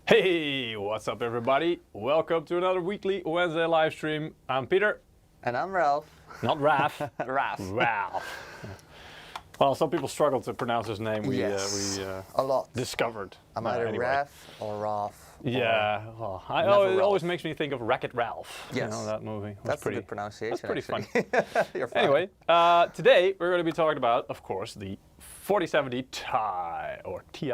Hey, what's up everybody? Welcome to another weekly Wednesday live stream. I'm Pieter. And I'm Ralf. Not Raf. Ralf. Ralf. Well, some people struggle to pronounce his name. We a lot discovered. I'm either anyway. Raf or Ralf. Yeah, well, it always makes me think of Wreck-It Ralph. Yes. You know, that movie. That's a good pronunciation. That's pretty fun. You're fine. Anyway, today we're going to be talking about, of course, the 4070 Ti, or Ti.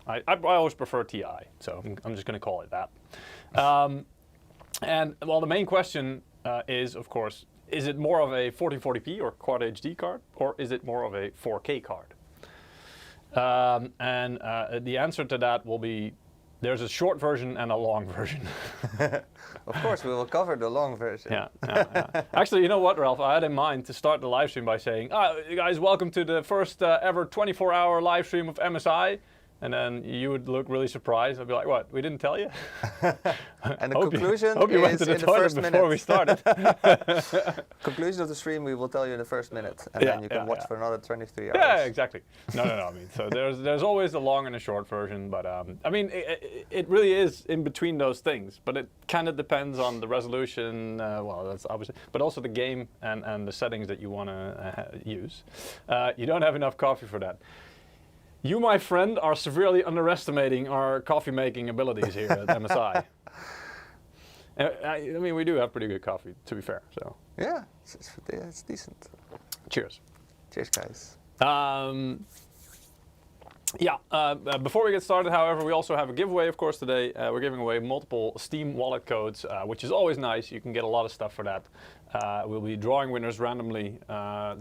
I always prefer Ti, so I'm just going to call it that. And well, the main question is, of course, is it more of a 1440p or Quad HD card, or is it more of a 4K card? The answer to that will be, there's a short version and a long version. Of course, we will cover the long version. Yeah. Actually, you know what, Ralf? I had in mind to start the live stream by saying, you guys, welcome to the first ever 24-hour live stream of MSI. And then you would look really surprised. I'd be like, what, we didn't tell you? And the conclusion hope you went to the toilet before we started. Conclusion of the stream we will tell you in the first minute. And then you can watch for another 23 hours. Yeah, exactly. No, I mean, so there's always a long and a short version. But I mean, it really is in between those things. But it kind of depends on the resolution. Well, that's obviously. But also the game and the settings that you want to use. You don't have enough coffee for that. You, my friend, are severely underestimating our coffee-making abilities here at MSI. I mean, we do have pretty good coffee, to be fair. So yeah, it's decent. Cheers. Cheers, guys. Before we get started, however, we also have a giveaway, of course, today. We're giving away multiple Steam wallet codes, which is always nice. You can get a lot of stuff for that. We'll be drawing winners randomly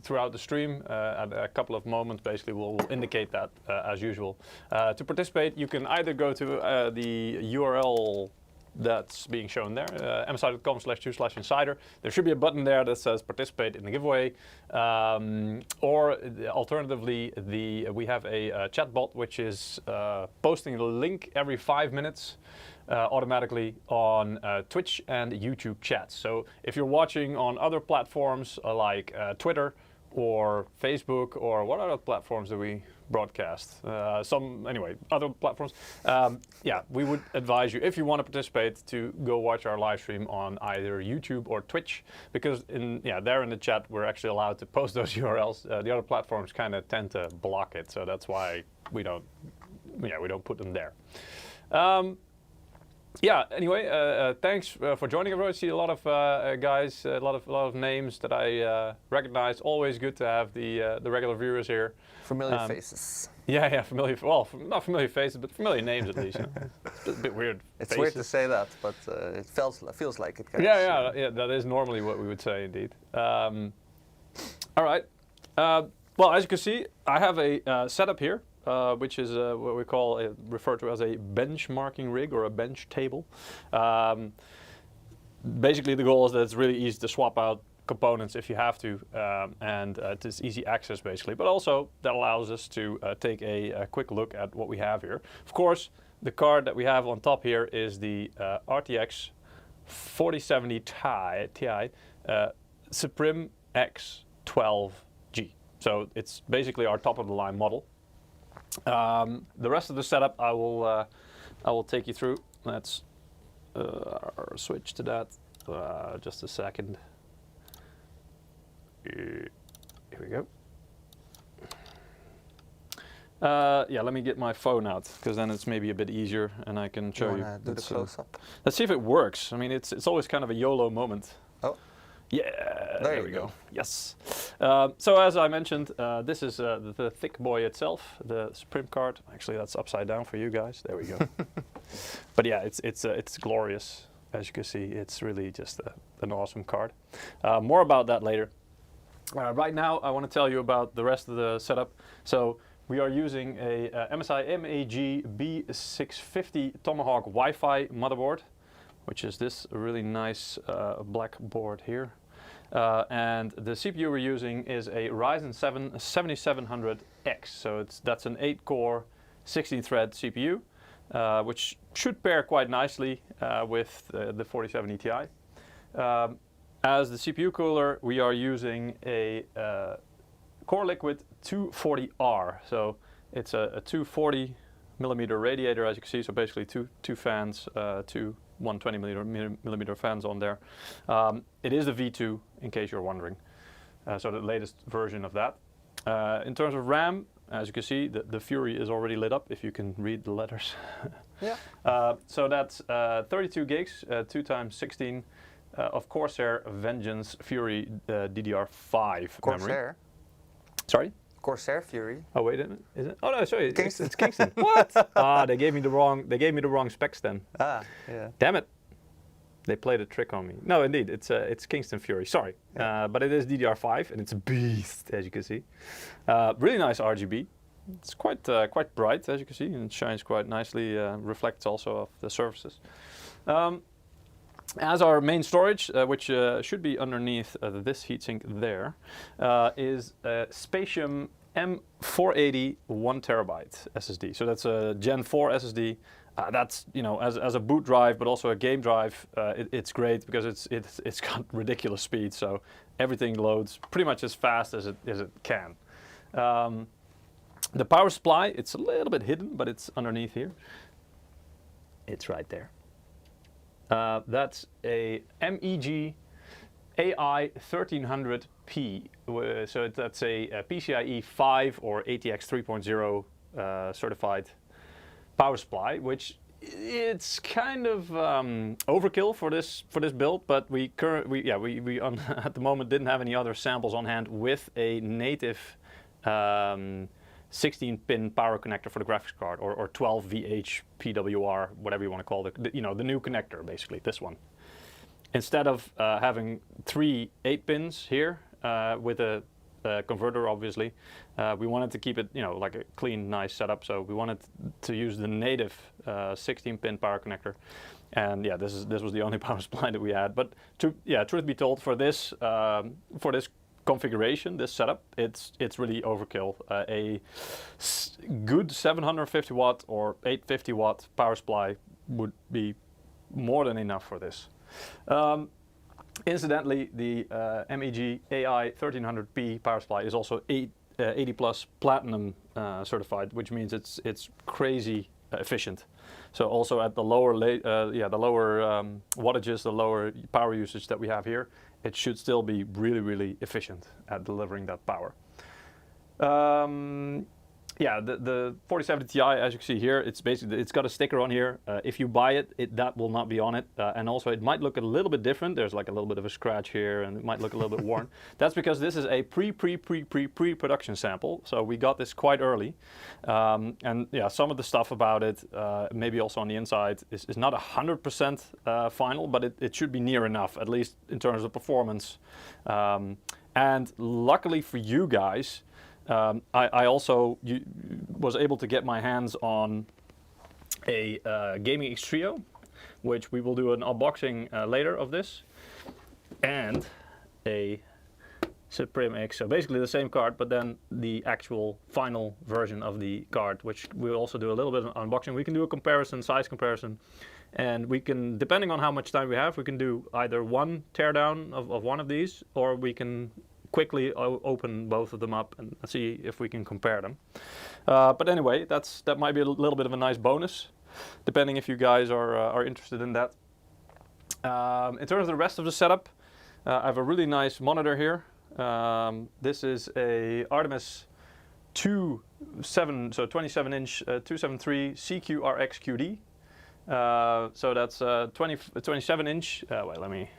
throughout the stream. At a couple of moments, basically, we'll indicate that as usual. To participate, you can either go to the URL that's being shown there, msi.com/2/insider. There should be a button there that says participate in the giveaway. Or alternatively, we have a chat bot which is posting the link every 5 minutes automatically on Twitch and YouTube chats. So if you're watching on other platforms like Twitter or Facebook, or what other platforms do we broadcast? Other platforms. We would advise you, if you want to participate, to go watch our live stream on either YouTube or Twitch, because there in the chat we're actually allowed to post those URLs. The other platforms kind of tend to block it, so that's why we don't put them there. Anyway, thanks for joining everyone. I see a lot of guys, a lot of names that I recognize. Always good to have the regular viewers here. Familiar faces. Yeah, familiar. Well, not familiar faces, but familiar names at least. You know? It's a bit weird. It's faces. Weird to say that, but it feels like it. Yeah. That is normally what we would say, indeed. All right. Well, as you can see, I have a setup here. Which is what we refer to as a benchmarking rig, or a bench table. Basically, the goal is that it's really easy to swap out components if you have to, and it's easy access basically. But also that allows us to take a quick look at what we have here. Of course, the card that we have on top here is the RTX 4070 Ti SUPRIM X 12G. So it's basically our top of the line model. The rest of the setup I will take you through. Let's switch to that. Just a second. Here we go. Let me get my phone out, because then it's maybe a bit easier and I can show you. Do the close-up. Let's see if it works. I mean, it's always kind of a YOLO moment. Oh. Yeah, there we go. Yes. So as I mentioned, this is the thick boy itself, the Supreme card. Actually, that's upside down for you guys. There we go. But yeah, it's glorious. As you can see, it's really just an awesome card. More about that later. Right now, I want to tell you about the rest of the setup. So we are using a MSI MAG B650 Tomahawk Wi-Fi motherboard, which is this really nice black board here. And the CPU we're using is a Ryzen 7 7700X. So that's an 8-core, 16-thread CPU, which should pair quite nicely with the 4070 Ti. As the CPU cooler, we are using a Core Liquid 240R. So it's a 240 millimeter radiator, as you can see. So basically two fans, two 120 millimeter fans on there. It is the V2, in case you're wondering. So the latest version of that. In terms of RAM, as you can see, the Fury is already lit up, if you can read the letters. Yeah. So that's 32 gigs, 2 times 16 of Corsair Vengeance Fury DDR5 Corsair? memory. Sorry? Corsair Fury. Oh wait a minute, is it? Oh no, sorry, Kingston. it's Kingston. What? They gave me the wrong specs then. Ah, yeah. Damn it. They played a trick on me. No, indeed, it's Kingston Fury. Sorry, Yeah. but it is DDR5 and it's a beast, as you can see. Really nice RGB. It's quite bright, as you can see, and it shines quite nicely. Reflects also off the surfaces. As our main storage, which should be underneath this heatsink there, is a Spatium M480 1 terabyte SSD. So that's a Gen 4 SSD. That's, you know, as a boot drive, but also a game drive, it's great because it's got ridiculous speed. So everything loads pretty much as fast as it can. The power supply, it's a little bit hidden, but it's underneath here. It's right there. That's a MEG AI 1300P. So that's a PCIe 5 or ATX 3.0 certified power supply, which it's kind of overkill for this build. But we at the moment didn't have any other samples on hand with a native 16-pin power connector for the graphics card, or 12 VH PWR, whatever you want to call it. The new connector, basically, this one. Instead of having 3 8-pins here with a converter, obviously, we wanted to keep it, like a clean, nice setup. So we wanted to use the native 16-pin power connector, and yeah, this was the only power supply that we had. But truth be told, for this configuration, this setup, it's really overkill. A good 750 watt or 850 watt power supply would be more than enough for this. Incidentally, the MEG AI 1300P power supply is also 80 plus platinum certified, which means it's crazy efficient. So also at the lower wattages, the lower power usage that we have here, it should still be really efficient at delivering that power. The 4070 Ti, as you can see here, it's got a sticker on here. If you buy it, that will not be on it, and also it might look a little bit different. There's like a little bit of a scratch here, and it might look a little bit worn. That's because this is a pre-production sample, so we got this quite early, and yeah, some of the stuff about it, maybe also on the inside, is not 100% final, but it should be near enough, at least in terms of performance. And luckily for you guys, I also was able to get my hands on a Gaming X Trio, which we will do an unboxing later of this, and a SUPRIM X. So basically the same card, but then the actual final version of the card, which we'll also do a little bit of unboxing. We can do a comparison, size comparison, and we can, depending on how much time we have, we can do either one teardown of one of these, or we can quickly open both of them up and see if we can compare them. But anyway, that might be a little bit of a nice bonus, depending if you guys are interested in that. In terms of the rest of the setup, I have a really nice monitor here. This is a Artemis 27-inch 273 CQRX QD. So that's 27-inch. Wait, let me.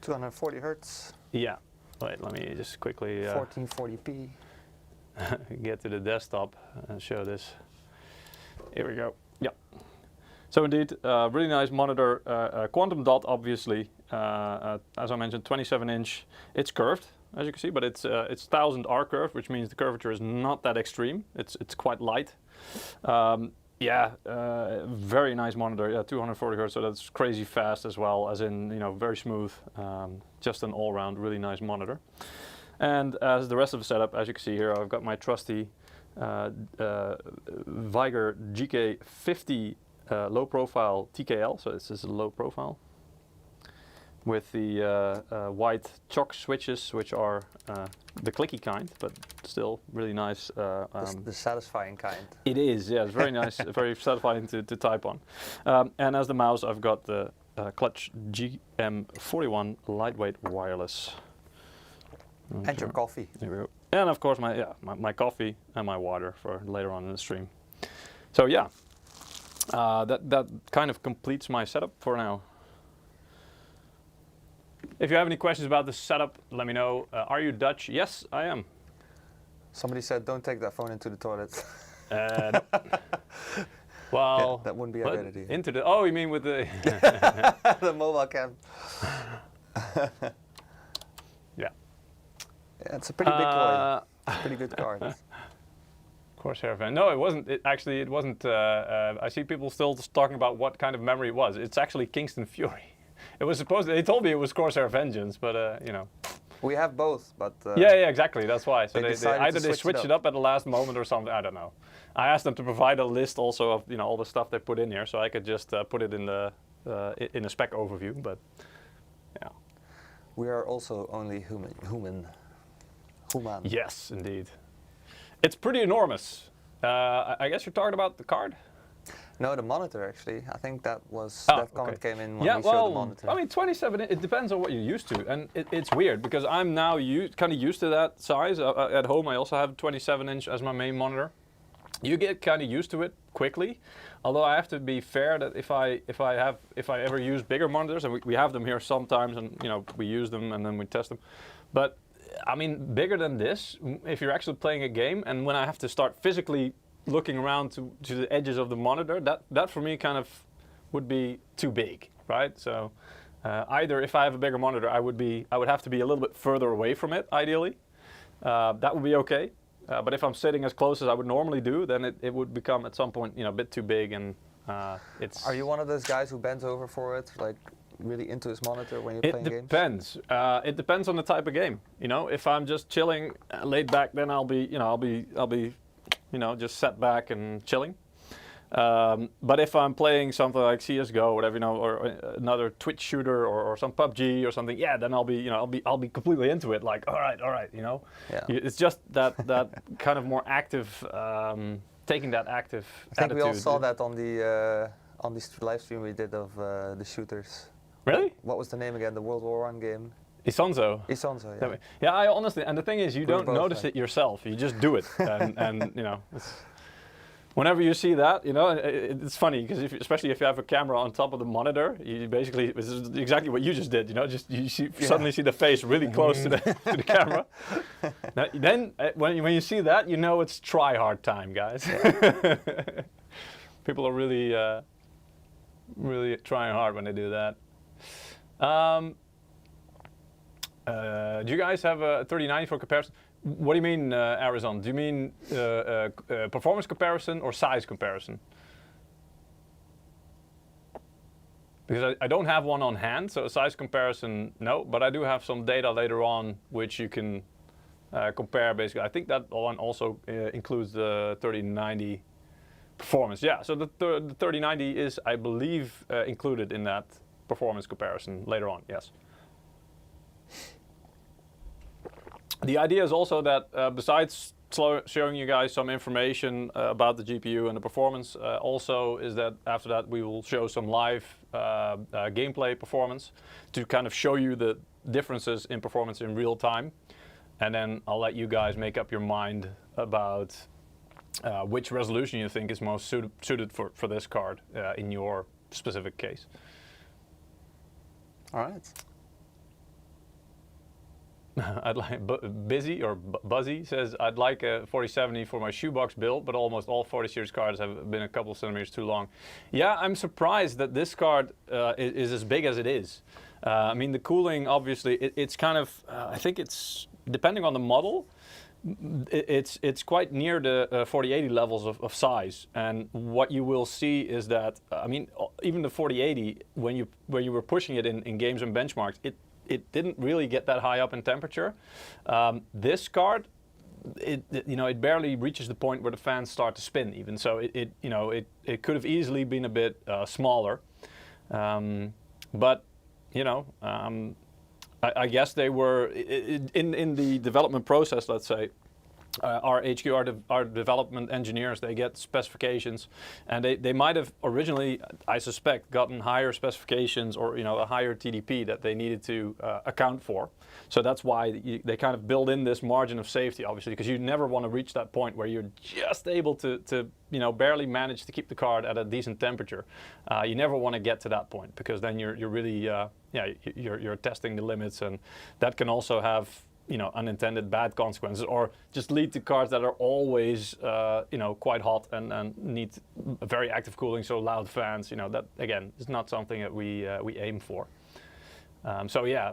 240 hertz. Yeah. Wait, let me just quickly 1440p. get to the desktop and show this. Here we go. Yeah. So indeed, really nice monitor. Quantum dot, obviously. As I mentioned, 27-inch. It's curved, as you can see, but it's 1000 R curved, which means the curvature is not that extreme. It's quite light. Very nice monitor. Yeah, 240 hertz, so that's crazy fast as well, as in, very smooth. Just an all-round really nice monitor. And as the rest of the setup, as you can see here, I've got my trusty Viger GK50 low profile TKL. So this is a low profile with the white choc switches, which are the clicky kind, but still really nice. The satisfying kind. It is, yeah, it's very nice, very satisfying to type on. And as the mouse, I've got the Clutch GM41 lightweight wireless. And your coffee. There we go. And of course my coffee and my water for later on in the stream. So yeah, that kind of completes my setup for now. If you have any questions about the setup, let me know. Are you Dutch? Yes, I am. Somebody said don't take that phone into the toilet. No. Well, yeah, that wouldn't be a good idea. Into the, oh, you mean with the the mobile cam. Yeah. Yeah, it's a pretty big toy. It's a pretty good card. Corsair fan. No, it wasn't. It wasn't. I see people still talking about what kind of memory it was. It's actually Kingston Fury. It was supposed. They told me it was Corsair Vengeance, but you know. We have both, but. Yeah, exactly. That's why. So they either they switched it up at the last moment or something. I don't know. I asked them to provide a list also of all the stuff they put in here, so I could just put it in the in a spec overview. But yeah. We are also only human. Yes, indeed. It's pretty enormous. I guess you're talking about the card? No, the monitor actually. I think that was that comment came in when we showed the monitor. I mean, 27. It depends on what you're used to, and it's weird because I'm now kind of used to that size. At home, I also have 27-inch as my main monitor. You get kind of used to it quickly, although I have to be fair that if I ever use bigger monitors, and we have them here sometimes, and we use them and then we test them, but I mean, bigger than this, if you're actually playing a game, and when I have to start physically looking around to the edges of the monitor, that for me kind of would be too big, right? So either if I have a bigger monitor, I would have to be a little bit further away from it, ideally. That would be okay. But if I'm sitting as close as I would normally do, then it would become at some point a bit too big, and it's. Are you one of those guys who bends over for it, like really into his monitor when you're playing games? It depends. It depends on the type of game. If I'm just chilling, laid back, then I'll be just sat back and chilling. But if I'm playing something like CS:GO, or whatever, or another Twitch shooter, or some PUBG or something, yeah, then I'll be completely into it. Like, all right, Yeah. It's just that kind of more active, taking that active. I think we all attitude. saw that on the live stream we did of the shooters. Really? What was the name again? The World War I game. Isonzo. Isonzo, yeah. Yeah, I honestly, and the thing is, you don't notice it yourself. You just do it, and whenever you see that, it's funny because especially if you have a camera on top of the monitor, you basically, this is exactly what you just did. Suddenly see the face really close to the camera. Now, then when you see that, it's try hard time, guys. People are really really trying hard when they do that. Do you guys have a 3090 for comparison? What do you mean, Arizona? Do you mean performance comparison or size comparison? Because I don't have one on hand, so a size comparison, no. But I do have some data later on which you can compare, basically. I think that one also includes the 3090 performance. Yeah, so the 3090 is, I believe, included in that performance comparison later on, yes. The idea is also that besides showing you guys some information about the GPU and the performance, also is that after that we will show some live gameplay performance to kind of show you the differences in performance in real time. And then I'll let you guys make up your mind about which resolution you think is most suited for this card in your specific case. All right. I'd like Busy or Buzzy says I'd like a 4070 for my shoebox build, but almost all 40 series cards have been a couple of centimeters too long. Yeah, I'm surprised that this card is as big as it is. I mean, the cooling, obviously, it's kind of I think it's depending on the model. It's quite near the 4080 levels of size, and what you will see is that I mean, even the 4080 when you were pushing it in games and benchmarks, it didn't really get that high up in temperature. This card, it barely reaches the point where the fans start to spin even. So it could have easily been a bit smaller. But you know, I guess they were in the development process, let's say. Our HQ, our development engineers, they get specifications, and they might have originally, I suspect, gotten higher specifications or a higher TDP that they needed to account for. So that's why they kind of build in this margin of safety, obviously, because you never want to reach that point where you're just able to barely manage to keep the card at a decent temperature. You never want to get to that point, because then you're really you're testing the limits, and that can also have unintended bad consequences, or just lead to cards that are always quite hot and need very active cooling, so loud fans. That again is not something that we aim for. So yeah,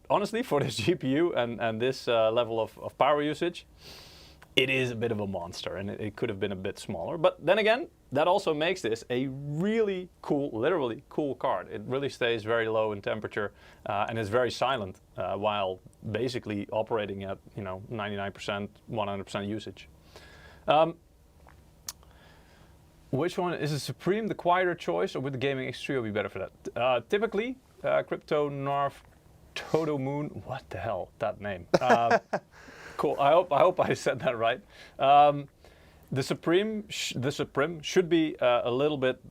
honestly, for this GPU and this level of power usage, it is a bit of a monster, and it could have been a bit smaller. But then again, that also makes this a really cool, literally cool card. It really stays very low in temperature and is very silent while basically operating at 99%, 100% usage. Which one is the Supreme, the quieter choice, or would the Gaming X Trio be better for that? Typically, Crypto Narf Toto Moon. What the hell, that name? Cool. I hope I said that right. The Supreme should be a little bit,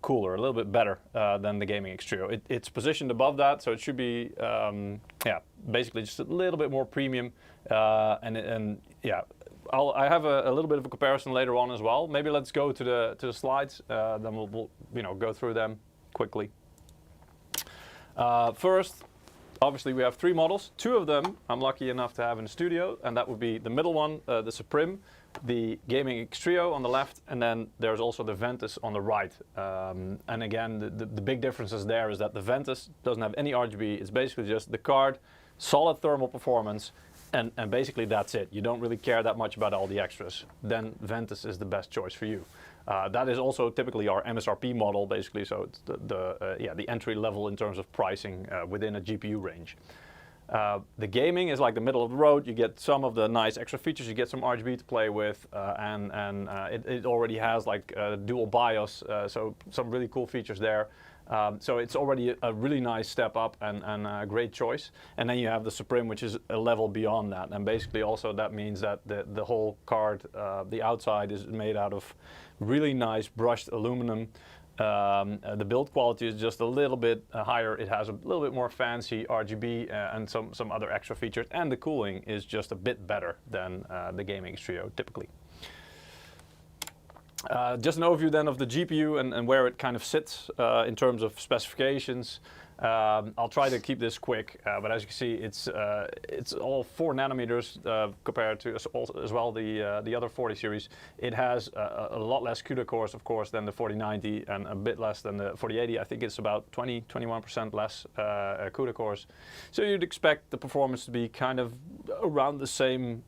cooler, a little bit better than the Gaming X Trio. It's positioned above that, so it should be, basically just a little bit more premium. I have a little bit of a comparison later on as well. Maybe let's go to the slides. Then we'll go through them quickly. First, obviously we have 3 models. 2 of them I'm lucky enough to have in the studio, and that would be the middle one, the Supreme, the Gaming X Trio on the left, and then there's also the Ventus on the right. And again, the big differences there is that the Ventus doesn't have any RGB. It's basically just the card, solid thermal performance, and basically that's it. You don't really care that much about all the extras. Then Ventus is the best choice for you. That is also typically our MSRP model, basically, so it's the entry level in terms of pricing within a GPU range. The gaming is like the middle of the road. You get some of the nice extra features. You get some RGB to play with, and it already has like dual BIOS, so some really cool features there. So it's already a really nice step up and a great choice. And then you have the Supreme, which is a level beyond that. And basically also that means that the whole card, the outside is made out of really nice brushed aluminum. The build quality is just a little bit higher. It has a little bit more fancy RGB and some other extra features. And the cooling is just a bit better than the Gaming X Trio typically. Just an overview then of the GPU and where it kind of sits in terms of specifications. I'll try to keep this quick, but as you can see, it's all 4 nanometers compared to as well the other 40 series. It has a lot less CUDA cores, of course, than the 4090 and a bit less than the 4080. I think it's about 21% less CUDA cores. So you'd expect the performance to be kind of around the same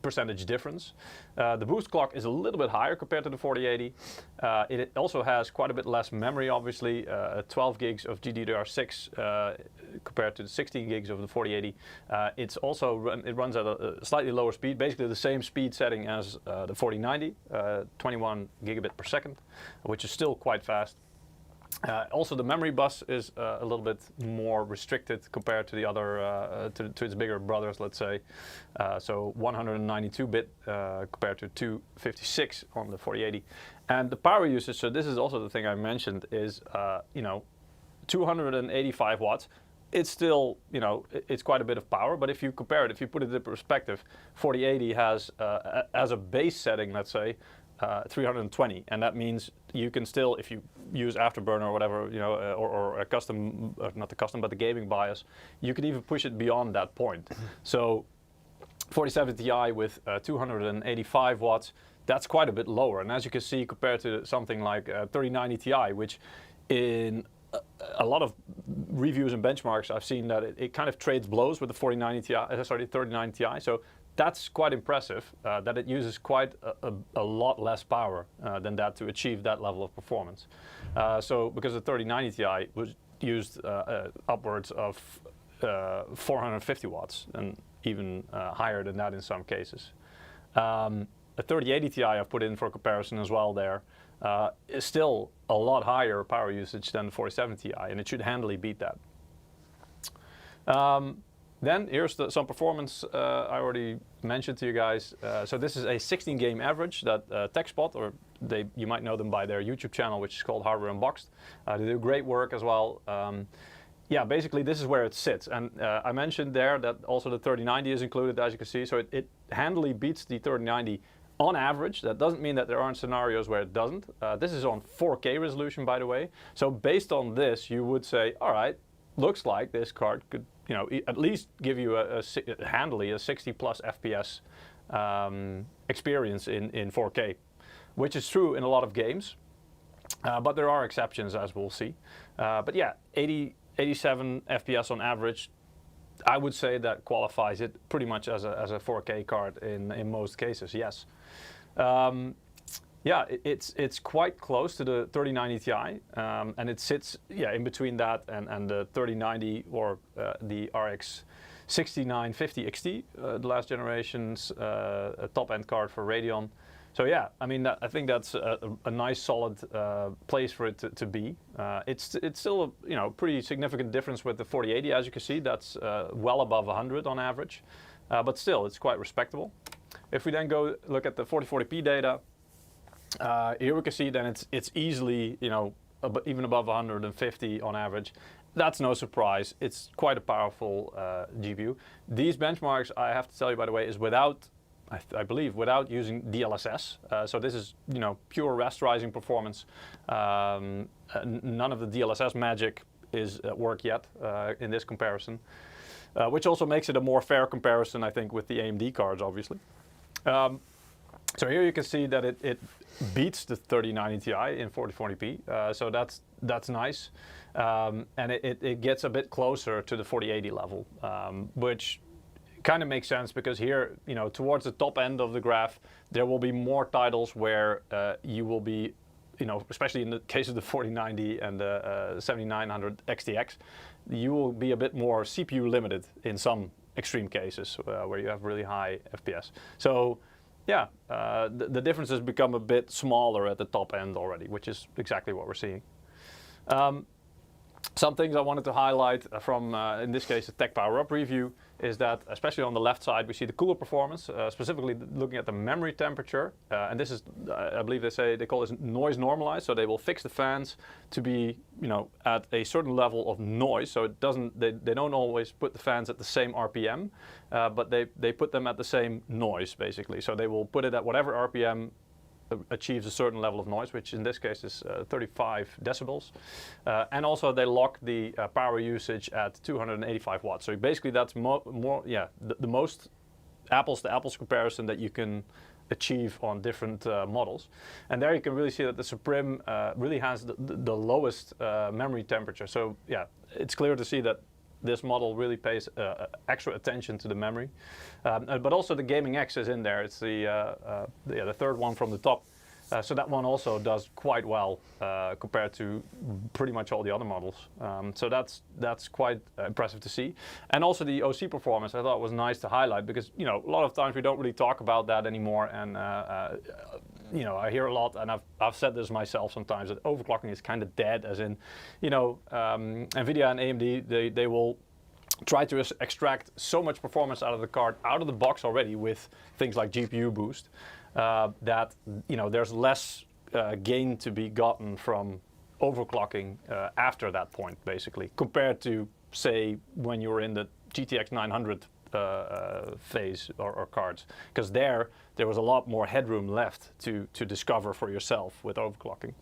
percentage difference. The boost clock is a little bit higher compared to the 4080. It also has quite a bit less memory, obviously, 12 gigs of GDDR6 compared to the 16 gigs of the 4080. It's also it runs at a slightly lower speed, basically the same speed setting as the 4090, 21 gigabit per second, which is still quite fast. Also, the memory bus is a little bit more restricted compared to the other, to its bigger brothers, let's say. So 192-bit compared to 256 on the 4080. And the power usage, so this is also the thing I mentioned, is 285 watts. It's still, it's quite a bit of power, but if you compare it, if you put it in perspective, 4080 has, as a base setting, let's say, 320, and that means you can still, if you use Afterburner or whatever, or a custom, not the custom, but the gaming BIOS, you can even push it beyond that point. So 4070 Ti with 285 watts, that's quite a bit lower. And as you can see, compared to something like 3090 Ti, which in a lot of reviews and benchmarks, I've seen that it kind of trades blows with the 3090 Ti. So that's quite impressive, that it uses quite a lot less power than that to achieve that level of performance. So because the 3090 Ti was used upwards of 450 watts and even higher than that in some cases. a 3080 Ti I've put in for comparison as well there, is still a lot higher power usage than the 4070 Ti, and it should handily beat that. Then here's some performance I already mentioned to you guys. So this is a 16 game average that TechSpot, or you might know them by their YouTube channel, which is called Hardware Unboxed. They do great work as well. Yeah, basically this is where it sits. And I mentioned there that also the 3090 is included, as you can see. So it handily beats the 3090 on average. That doesn't mean that there aren't scenarios where it doesn't. This is on 4K resolution, by the way. So based on this, you would say, all right, looks like this card could, you know, at least give you handily a 60 plus FPS experience in 4K, which is true in a lot of games, but there are exceptions, as we'll see. But yeah, 87 FPS on average, I would say that qualifies it pretty much as a 4K card in most cases, yes. Yeah, it's quite close to the 3090 Ti, and it sits in between that and the 3090 or the RX 6950 XT, the last generation's top-end card for Radeon. So yeah, I mean, I think that's a nice solid place for it to be. It's still a pretty significant difference with the 4080, as you can see. That's well above 100 on average, but still it's quite respectable. If we then go look at the 4040p data, here we can see then it's easily, even above 150 on average. That's no surprise. It's quite a powerful GPU. These benchmarks, I have to tell you, by the way, is without, I believe, without using DLSS. So this is, pure rasterizing performance. None of the DLSS magic is at work yet in this comparison, which also makes it a more fair comparison, I think, with the AMD cards, obviously. So here you can see that it beats the 3090 Ti in 4040p, so that's nice, and it gets a bit closer to the 4080 level, which kind of makes sense because here, towards the top end of the graph, there will be more titles where you will be, especially in the case of the 4090 and the 7900 XTX, you will be a bit more CPU limited in some extreme cases where you have really high FPS. So yeah, the differences become a bit smaller at the top end already, which is exactly what we're seeing. Some things I wanted to highlight from, in this case, the Tech Power Up review is that, especially on the left side, we see the cooler performance, specifically looking at the memory temperature. And this is, I believe they call this noise normalized, so they will fix the fans to be, at a certain level of noise. So it doesn't, they don't always put the fans at the same RPM, but they put them at the same noise, basically. So they will put it at whatever RPM achieves a certain level of noise, which in this case is 35 decibels. And also they lock the power usage at 285 watts. So basically that's the most apples to apples comparison that you can achieve on different models. And there you can really see that the Supreme really has the lowest memory temperature. So yeah, it's clear to see that this model really pays extra attention to the memory, but also the Gaming X is in there. It's the third one from the top, so that one also does quite well compared to pretty much all the other models. So that's quite impressive to see. And also the OC performance, I thought was nice to highlight because a lot of times we don't really talk about that anymore, and I hear a lot, and I've said this myself sometimes, that overclocking is kind of dead, as in, NVIDIA and AMD, they will try to extract so much performance out of the card, out of the box already with things like GPU boost, that, there's less gain to be gotten from overclocking after that point, basically, compared to, say, when you were in the GTX 900 phase or cards, because there was a lot more headroom left to discover for yourself with overclocking.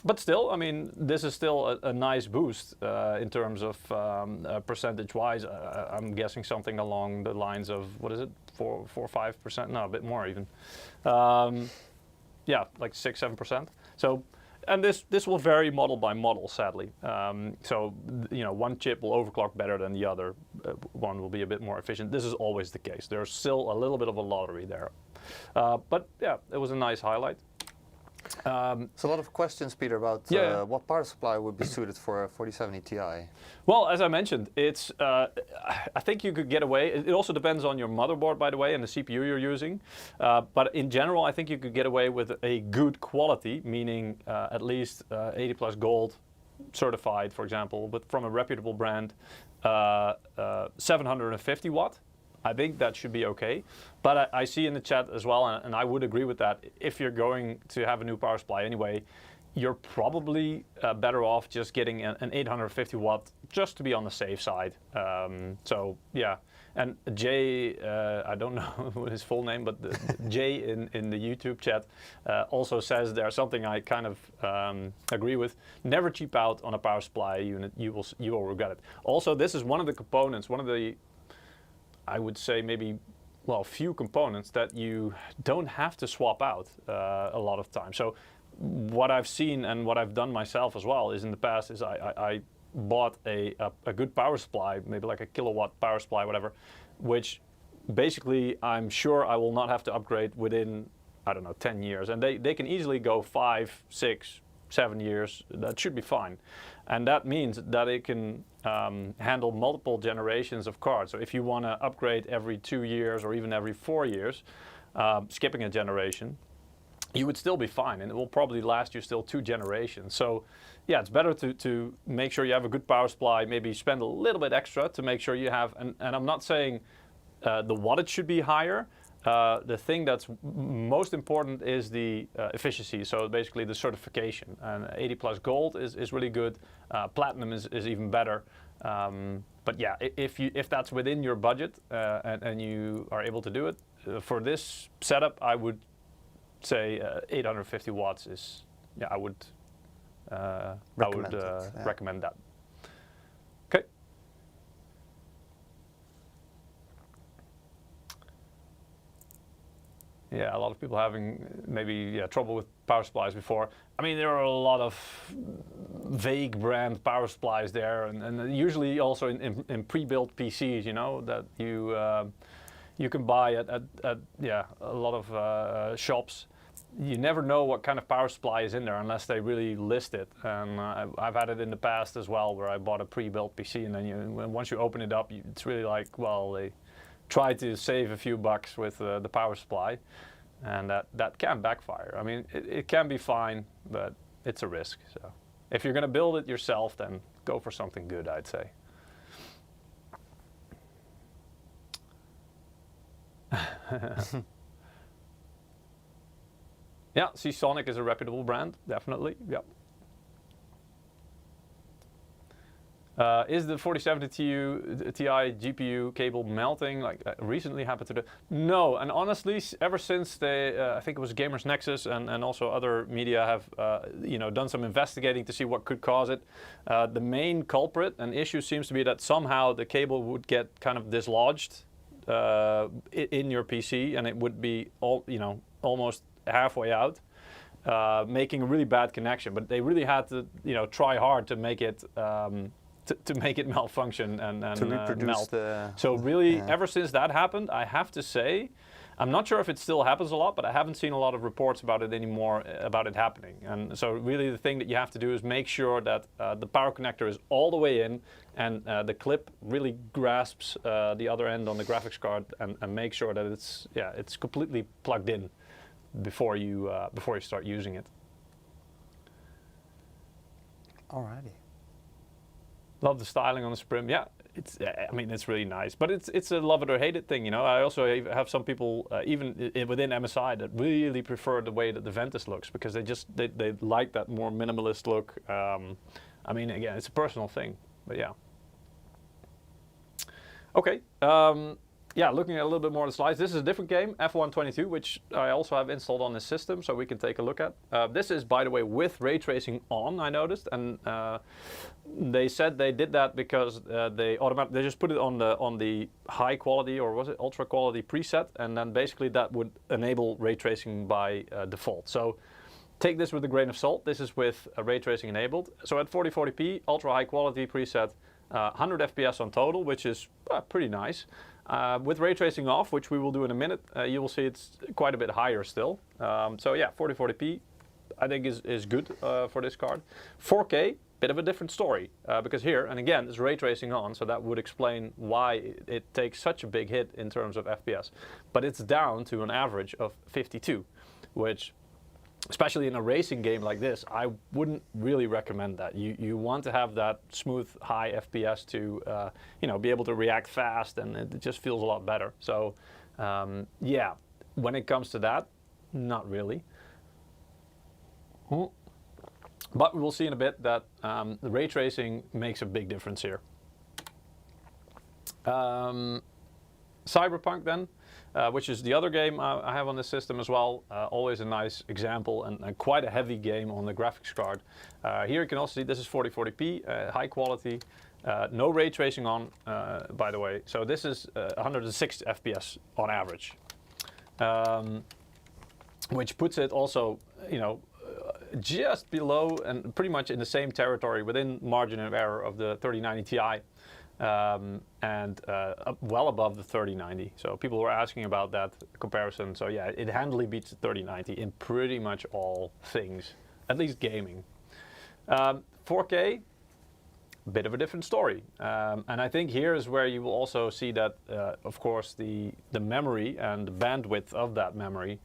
But still, I mean, this is still a nice boost in terms of percentage-wise. I'm guessing something along the lines of, what is it, 4 or 5%? No, a bit more even. Yeah, like 6-7%. So. And this will vary model by model, sadly. So, one chip will overclock better than the other. One will be a bit more efficient. This is always the case. There's still a little bit of a lottery there. But yeah, it was a nice highlight. So a lot of questions, Peter, about what power supply would be suited for a 4070 Ti. Well, as I mentioned, it's. I think you could get away. It also depends on your motherboard, by the way, and the CPU you're using. But in general, I think you could get away with a good quality, meaning at least 80 plus gold certified, for example, but from a reputable brand, 750 watt. I think that should be okay. But I see in the chat as well, and I would agree with that, if you're going to have a new power supply anyway, you're probably better off just getting an 850 watt just to be on the safe side. So yeah, and Jay, I don't know his full name, but Jay in the YouTube chat also says there's something I kind of agree with. Never cheap out on a power supply unit. You will regret it. Also, this is one of the components, one of the, I would say maybe, well, few components that you don't have to swap out a lot of time. So what I've seen and what I've done myself as well is in the past is I bought a good power supply, maybe like a kilowatt power supply, whatever, which basically I'm sure I will not have to upgrade within, I don't know, 10 years. And they can easily go 5, 6, 7 years. That should be fine. And that means that it can handle multiple generations of cards. So if you want to upgrade every 2 years or even every 4 years, skipping a generation, you would still be fine, and it will probably last you still 2 generations. So yeah, it's better to make sure you have a good power supply, maybe spend a little bit extra to make sure you have, and I'm not saying the wattage should be higher. The thing that's most important is the efficiency, so basically the certification. And 80 plus gold is really good. Platinum is even better. But yeah, if that's within your budget and you are able to do it, for this setup, I would say 850 watts is, yeah, I would recommend that. Okay. Yeah, a lot of people having maybe trouble with power supplies before. I mean, there are a lot of vague brand power supplies there, and usually also in pre-built PCs, you know, that you can buy at a lot of shops. You never know what kind of power supply is in there unless they really list it. And I've had it in the past as well, where I bought a pre-built PC, and then once you open it up, it's really like, well, they try to save a few bucks with the power supply, and that can backfire. I mean, it can be fine, but it's a risk. So if you're going to build it yourself, then go for something good, I'd say. Yeah, Seasonic is a reputable brand, definitely. Yep. Is the 4070 Ti GPU cable melting? Like recently happened to the... No, and honestly, ever since they, I think it was Gamers Nexus and also other media have, done some investigating to see what could cause it. The main culprit and issue seems to be that somehow the cable would get kind of dislodged in your PC, and it would be almost halfway out, making a really bad connection. But they really had to, try hard to make it to make it malfunction and to reproduce melt. So really, ever since that happened, I have to say, I'm not sure if it still happens a lot, but I haven't seen a lot of reports about it anymore, about it happening. And so really the thing that you have to do is make sure that the power connector is all the way in, and the clip really grasps the other end on the graphics card, and make sure that it's completely plugged in before you start using it. Alrighty. Love the styling on the Supreme. Yeah, it's really nice, but it's a love it or hate it thing, I also have some people, even within MSI, that really prefer the way that the Ventus looks, because they like that more minimalist look. I mean, again, it's a personal thing, but yeah. Okay. Yeah, looking at a little bit more of the slides, this is a different game, F122, which I also have installed on this system, so we can take a look at. This is, by the way, with ray tracing on, I noticed, and they said they did that because they just put it on the high quality, or was it ultra quality preset, and then basically that would enable ray tracing by default. So take this with a grain of salt. This is with ray tracing enabled. So at 4040p, ultra high quality preset, 100 FPS on total, which is pretty nice. With ray tracing off, which we will do in a minute, you will see it's quite a bit higher still. So yeah, 4040p, I think is good for this card. 4K, bit of a different story because here, and again, it's ray tracing on, so that would explain why it takes such a big hit in terms of FPS. But it's down to an average of 52, which, especially in a racing game like this, I wouldn't really recommend that. You want to have that smooth, high FPS to be able to react fast, and it just feels a lot better. So yeah, when it comes to that, not really. But we'll see in a bit that the ray tracing makes a big difference here. Cyberpunk then, which is the other game I have on this system as well. Always a nice example and quite a heavy game on the graphics card. Here you can also see this is 4040p, high quality, no ray tracing on, by the way. So this is 106 FPS on average, which puts it also, just below and pretty much in the same territory within margin of error of the 3090 Ti. And well above the 3090. So people were asking about that comparison. So yeah, it handily beats the 3090 in pretty much all things, at least gaming. 4K, bit of a different story. And I think here is where you will also see that, of course, the memory and the bandwidth of that memory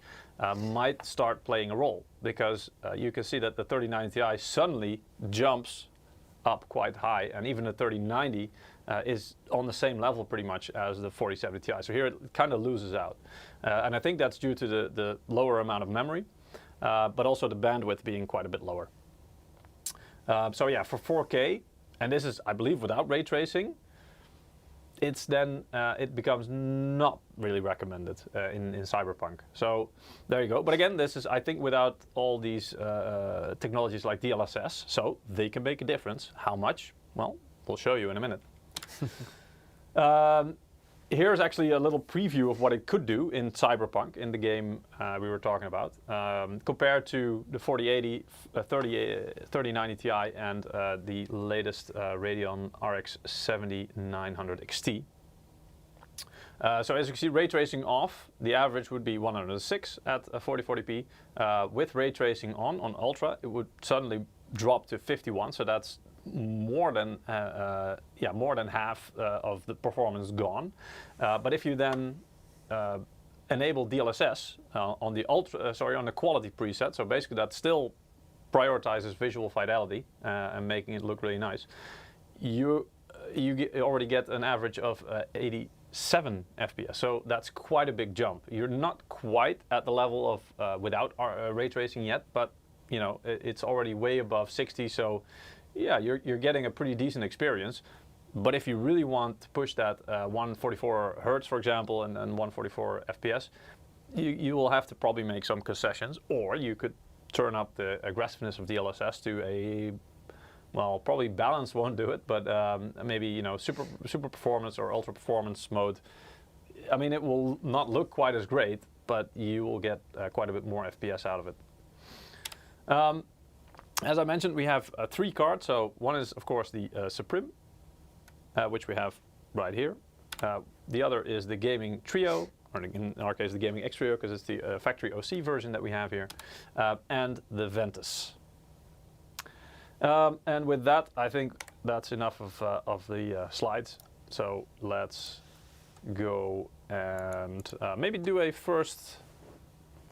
might start playing a role, because you can see that the 3090 Ti suddenly jumps up quite high, and even the 3090 is on the same level pretty much as the 4070 Ti. So here it kind of loses out. And I think that's due to the lower amount of memory, but also the bandwidth being quite a bit lower. So yeah, for 4K, and this is, I believe, without ray tracing, it's then, it becomes not really recommended in Cyberpunk. So there you go. But again, this is, I think, without all these technologies like DLSS, so they can make a difference. How much? Well, we'll show you in a minute. Here's actually a little preview of what it could do in Cyberpunk, in the game we were talking about, compared to the 4080, 3090 Ti and the latest Radeon RX 7900 XT. So as you can see, ray tracing off, the average would be 106 at 4040p. With ray tracing on Ultra, it would suddenly drop to 51, so that's more than half of the performance gone. But if you then enable DLSS on the on the quality preset, so basically that still prioritizes visual fidelity and making it look really nice, you already get an average of 87 FPS. So that's quite a big jump. You're not quite at the level of without ray tracing yet, but it's already way above 60. So yeah, you're getting a pretty decent experience. But if you really want to push that 144 Hertz, for example, and 144 FPS, you will have to probably make some concessions, or you could turn up the aggressiveness of DLSS to a, well, probably balance won't do it, but maybe super performance or ultra performance mode. I mean, it will not look quite as great, but you will get quite a bit more FPS out of it. As I mentioned, we have 3 cards. So one is, of course, the Supreme, which we have right here. The other is the Gaming Trio, or in our case, the Gaming X Trio, because it's the factory OC version that we have here, and the Ventus. And with that, I think that's enough of the slides. So let's go and maybe do a first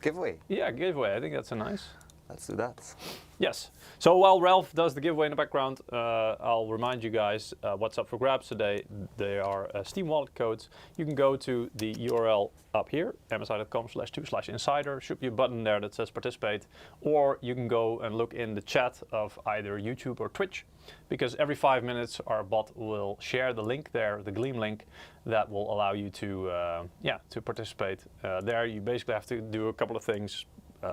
giveaway. Yeah, giveaway. I think that's a nice. Let's do that. Yes. So while Ralf does the giveaway in the background, I'll remind you guys what's up for grabs today. They are Steam wallet codes. You can go to the URL up here, msi.com/2/insider. Should be a button there that says participate, or you can go and look in the chat of either YouTube or Twitch, because every 5 minutes our bot will share the link there, the Gleam link, that will allow you to participate. There you basically have to do a couple of things.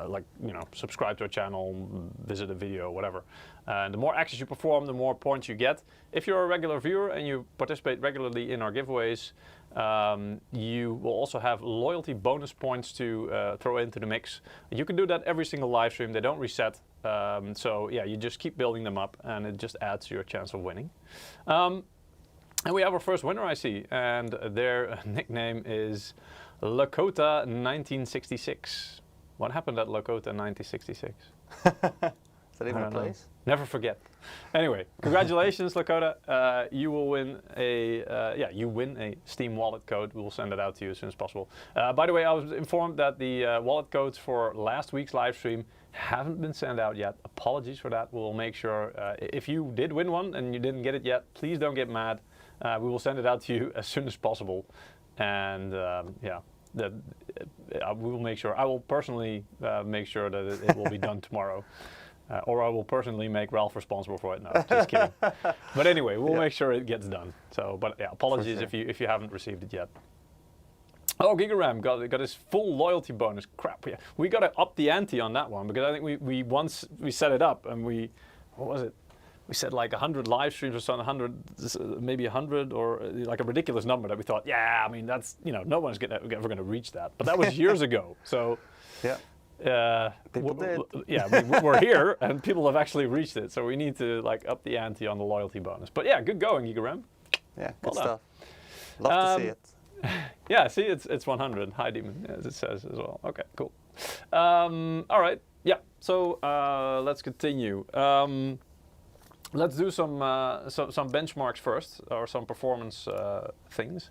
Like, subscribe to our channel, visit a video, whatever. And the more actions you perform, the more points you get. If you're a regular viewer and you participate regularly in our giveaways, you will also have loyalty bonus points to throw into the mix. You can do that every single live stream. They don't reset. So yeah, you just keep building them up, and it just adds to your chance of winning. And we have our first winner, I see, and their nickname is Lakota1966. What happened at Lakota 9066? Is that even a place? Never forget. Anyway, congratulations, Lakota. You will win a Steam wallet code. We will send it out to you as soon as possible. By the way, I was informed that the wallet codes for last week's live stream haven't been sent out yet. Apologies for that. We'll make sure if you did win one and you didn't get it yet, please don't get mad. We will send it out to you as soon as possible. And we will make sure. I will personally make sure that it will be done tomorrow. Or I will personally make Ralf responsible for it. No, just kidding. But anyway, we'll make sure it gets done. So, but yeah, apologies if you haven't received it yet. Oh, GigaRam got his full loyalty bonus. Crap, yeah. We got to up the ante on that one because I think we set it up and what was it? We said like 100 live streams or something, 100, maybe 100 or like a ridiculous number that we thought, yeah, I mean that's no one's ever going to reach that. But that was years ago. So yeah. People did. Yeah, we're here and people have actually reached it, so we need to like up the ante on the loyalty bonus. But yeah, good going, GigaRam. Yeah, good stuff. Love to see it. Yeah, see, it's 100. Hi, Demon, as it says as well. Okay, cool. All right, yeah. So let's continue. Let's do some benchmarks first, or some performance things.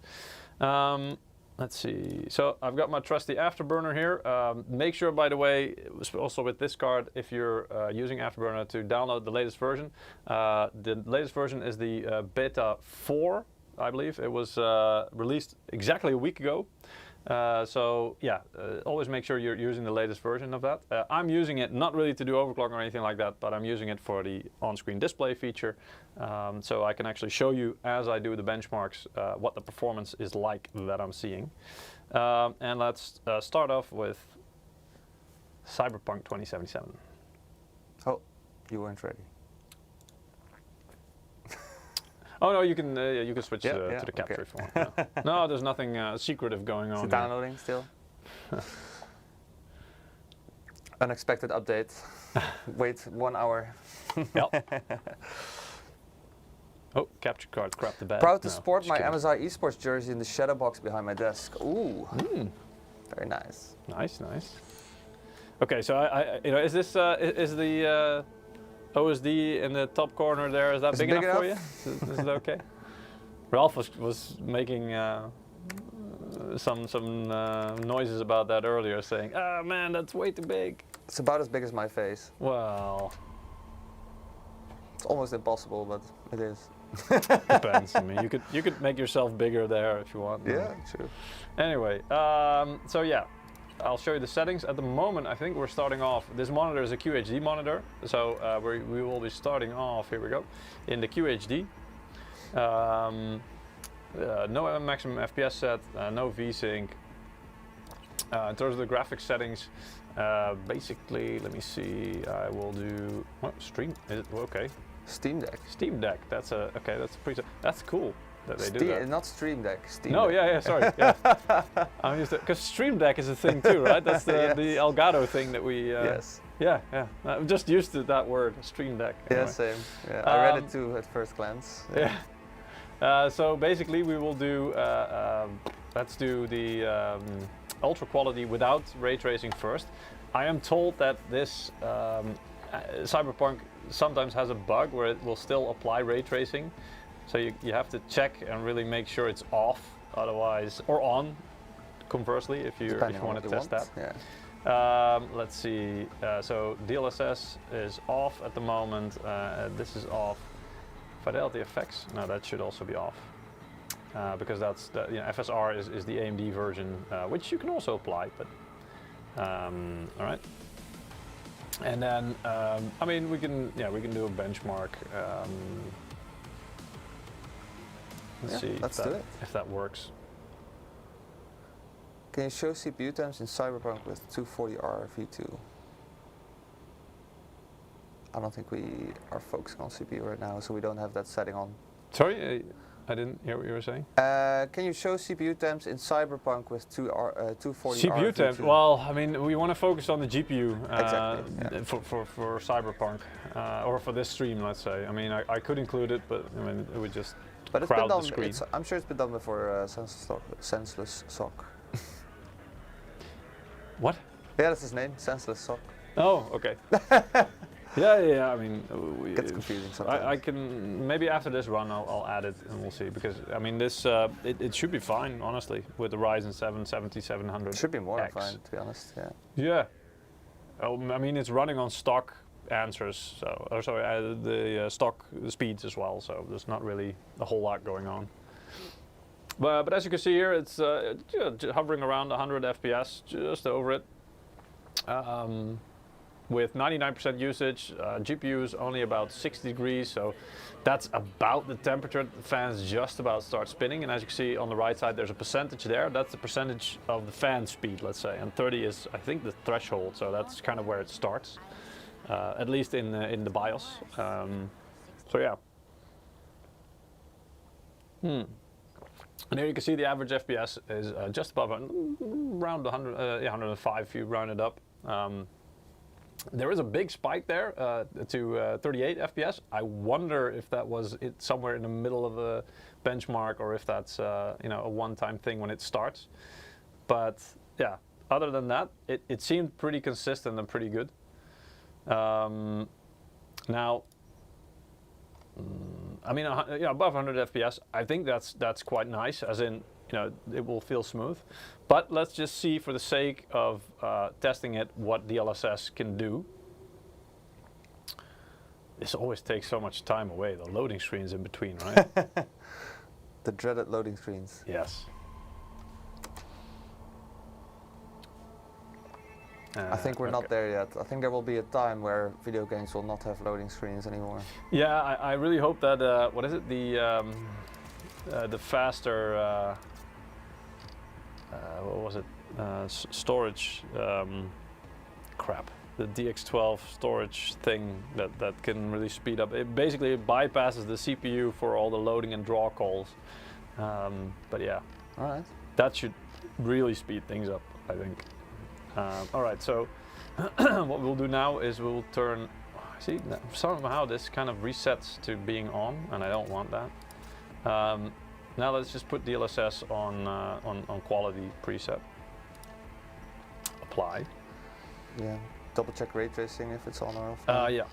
Let's see. So I've got my trusty Afterburner here. Make sure, by the way, also with this card, if you're using Afterburner, to download the latest version. The latest version is the Beta 4, I believe. It was released exactly a week ago. So yeah, always make sure you're using the latest version of that. I'm using it not really to do overclock or anything like that, but I'm using it for the on-screen display feature. So I can actually show you as I do the benchmarks what the performance is like that I'm seeing. And let's start off with Cyberpunk 2077. Oh, you weren't ready. Oh no, you can switch to the capture if you want. No, there's nothing secretive going on. Is it downloading still? Unexpected update. Wait 1 hour. Yep. Oh, capture card, crap the bed. Proud to sport my MSI esports jersey in the shadow box behind my desk. Ooh, very nice. Nice. Okay, so is this is the OSD in the top corner there, is that big enough for you? Is it okay? Ralf was making some noises about that earlier, saying, "Ah, man, that's way too big." It's about as big as my face. Well, it's almost impossible, but it is. Depends. I mean, you could make yourself bigger there if you want. Yeah, true. Anyway, so yeah. I'll show you the settings. At the moment, I think we're starting off. This monitor is a QHD monitor, so we will be starting off. Here we go, in the QHD. No maximum FPS set, no VSync. In terms of the graphics settings, basically, let me see. I will do stream. Is it okay? Steam Deck. Steam Deck. That's a preset. That's cool. That they do that. Not Stream Deck. Steam no, Deck. Sorry. Yeah. I'm used to, because Stream Deck is a thing too, right? That's the the Elgato thing that we. Yes. Yeah. I'm just used to that word, Stream Deck. Anyway. Yeah, same. Yeah, I read it too at first glance. Yeah. So basically, we will do. Let's do the ultra quality without ray tracing first. I am told that this Cyberpunk sometimes has a bug where it will still apply ray tracing. So you have to check and really make sure it's off, otherwise, or on, conversely, if you want to test that. Yeah. Let's see. So DLSS is off at the moment. This is off. Fidelity effects. No, that should also be off because that's FSR is the AMD version, which you can also apply. But all right. And then I mean we can do a benchmark. Let's see if that works. Can you show CPU times in Cyberpunk with 240R V2? I don't think we are focusing on CPU right now, so we don't have that setting on. Sorry, I didn't hear what you were saying. Can you show CPU times in Cyberpunk with 240R CPU times? Well, I mean, we want to focus on the GPU for Cyberpunk, or for this stream, let's say. I mean, I could include it, but I mean, it would just crowd the screen. I'm sure it's been done before senseless sock. What? Yeah, that's his name, Senseless Sock. Oh, okay. Yeah. I mean, Gets confusing sometimes. I can maybe after this run I'll add it and we'll see, because I mean this it should be fine, honestly, with the Ryzen 7 7700. It should be more than fine, to be honest. Yeah. Yeah. I mean it's running on stock answers, so the stock speeds as well. So there's not really a whole lot going on. But as you can see here, it's hovering around 100 FPS, just over it. With 99% usage, GPU is only about 60 degrees, so that's about the temperature the fans just about start spinning. And as you can see on the right side, there's a percentage there. That's the percentage of the fan speed, let's say, and 30 is, I think, the threshold. So that's kind of where it starts, at least in the BIOS. So yeah. And here you can see the average FPS is just above around 100, 105 if you round it up. There is a big spike there to 38 FPS. I wonder if that was it somewhere in the middle of a benchmark, or if that's you know, a one-time thing when it starts. But yeah, other than that, it seemed pretty consistent and pretty good. Now, I mean, yeah, above 100 FPS, I think that's quite nice, as in, you know, it will feel smooth. But let's just see, for the sake of testing it, what DLSS can do. This always takes so much time away, the loading screens in between, right? The dreaded loading screens. Yes. I think we're not there yet. I think there will be a time where video games will not have loading screens anymore. Yeah, I really hope that, what is it, the faster, what was it, storage, crap, the DX12 storage thing that can really speed up. It basically bypasses the CPU for all the loading and draw calls. But yeah, all right, that should really speed things up, I think. All right, so what we'll do now is we'll turn, see, somehow this kind of resets to being on, and I don't want that. Now let's just put DLSS on quality preset. Apply. Yeah, double check ray tracing if it's on or off. Yeah.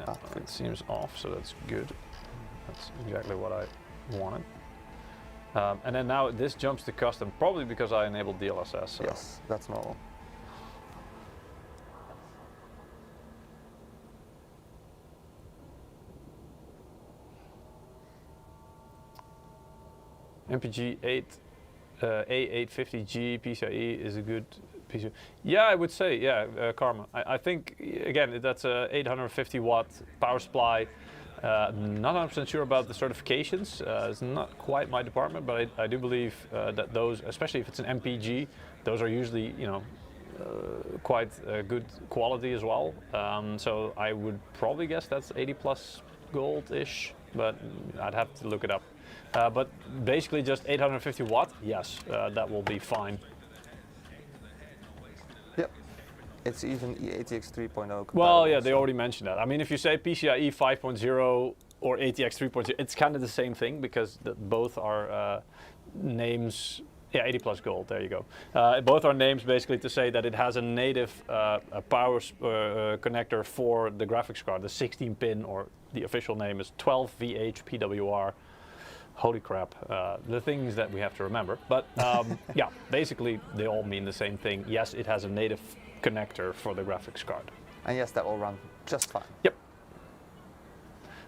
Ah, it seems off, so that's good. That's exactly what I wanted. And then now this jumps to custom, probably because I enabled DLSS. So. Yes, that's normal. MPG 8, A850G PCIe is a good PCIe. Yeah, I would say, yeah, Karma. I think, again, that's a 850 watt power supply. Not 100% sure about the certifications. It's not quite my department, but I do believe that those, especially if it's an MPG, those are usually, you know, quite good quality as well. So I would probably guess that's 80 plus gold-ish, but I'd have to look it up. But basically just 850 watt, yes, that will be fine. Yep. It's even ATX 3.0. Well, yeah, they already mentioned that. I mean, if you say PCIe 5.0 or ATX 3.0, it's kind of the same thing, because both are names. Yeah, 80 plus gold, there you go. Both are names basically to say that it has a native power connector for the graphics card, the 16 pin, or the official name is 12VH PWR. Holy crap, the things that we have to remember. But yeah, basically they all mean the same thing. Yes, it has a native connector for the graphics card. And yes, that will run just fine. Yep.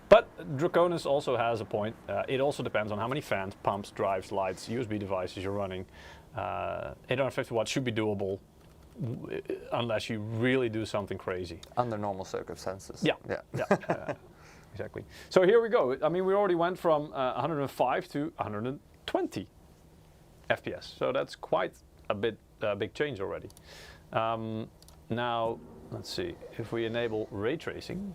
But Draconis also has a point. It also depends on how many fans, pumps, drives, lights, USB devices you're running. 850 watts should be doable, unless you really do something crazy. Under normal circumstances. Yeah. Exactly. So here we go. I mean, we already went from 105 to 120 FPS. So that's quite a big change already. Now, let's see. If we enable ray tracing,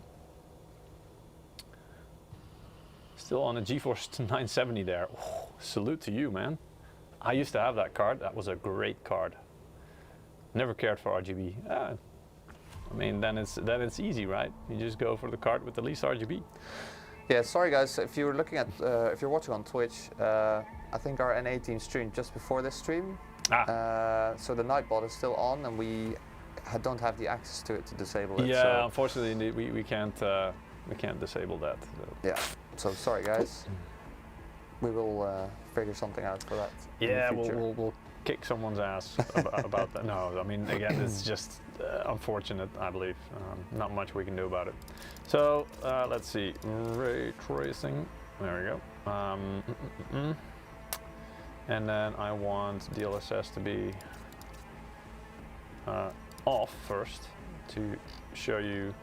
still on a GeForce 970 there. Oh, salute to you, man. I used to have that card. That was a great card. Never cared for RGB. I mean, then it's easy, right? You just go for the card with the least RGB. Yeah, sorry guys, if you're looking at, if you're watching on Twitch, I think our NA team streamed just before this stream. So the Nightbot is still on, and we don't have the access to it to disable it. Yeah, so unfortunately, we can't disable that. So. Yeah. So sorry, guys. We will figure something out for that. Yeah, in the future. we'll kick someone's ass about that. No, I mean, again, it's just unfortunate, I believe. Not much we can do about it. So let's see, ray tracing. There we go. And then I want DLSS to be off first to show you.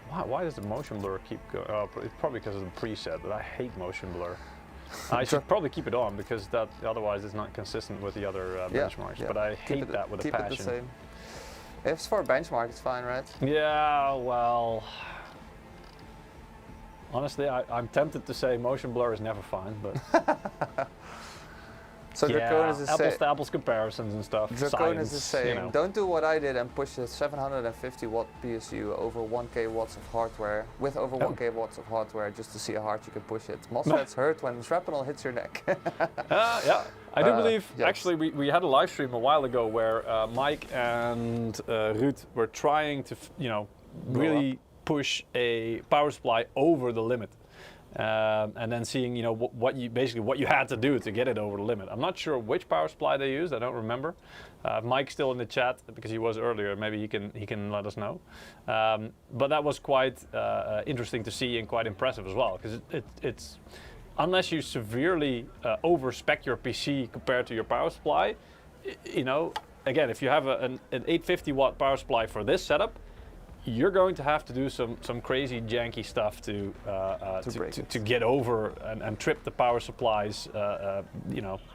Why does the motion blur keep going? Oh, it's probably because of the preset, but I hate motion blur. I should probably keep it on because that otherwise it's not consistent with the other benchmarks. Yeah. But I hate that with a passion. Keep it the same. If it's for a benchmark, it's fine, right? Yeah, well, honestly, I'm tempted to say motion blur is never fine, but. So Dracon is apples to apples comparisons and stuff. Dracon is saying, don't do what I did and push a 750 watt PSU over 1k watts of hardware, with over 1k watts of hardware, just to see how hard you can push it. MOSFETs hurt when shrapnel hits your neck. Yeah, I do believe, yes. Actually, we had a live stream a while ago where Mike and Ruud were trying to, really push a power supply over the limit. And then seeing, what you had to do to get it over the limit. I'm not sure which power supply they used. I don't remember. Mike's still in the chat because he was earlier. Maybe he can let us know. But that was quite interesting to see and quite impressive as well. Because it's unless you severely overspec your PC compared to your power supply, again, if you have an 850 watt power supply for this setup, you're going to have to do some crazy janky stuff to get over and trip the power supplies,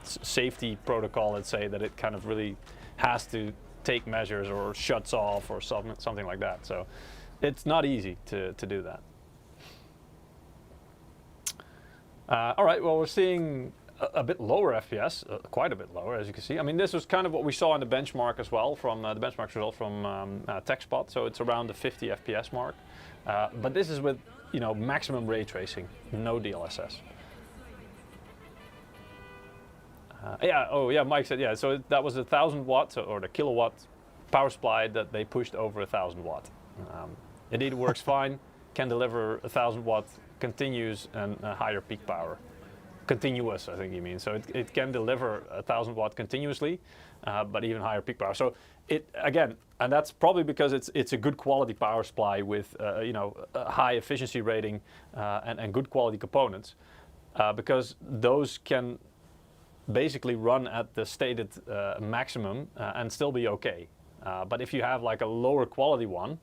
safety protocol. Let's say that it kind of really has to take measures or shuts off or something like that. So it's not easy to do that. All right. Well, we're seeing a bit lower FPS, quite a bit lower, as you can see. I mean, this was kind of what we saw in the benchmark as well, from the benchmark result from TechSpot. So it's around the 50 FPS mark. But this is with, maximum ray tracing, no DLSS. Mike said, yeah, so that was 1,000 watts, or the kilowatt power supply that they pushed over 1,000 watt. Indeed, it works fine, can deliver 1,000 watt continuous and higher peak power. Continuous, I think you mean. So it can deliver 1,000 watt continuously, but even higher peak power. So it, again, and that's probably because it's a good quality power supply with a high efficiency rating and good quality components, because those can basically run at the stated maximum and still be okay. But if you have like a lower quality one,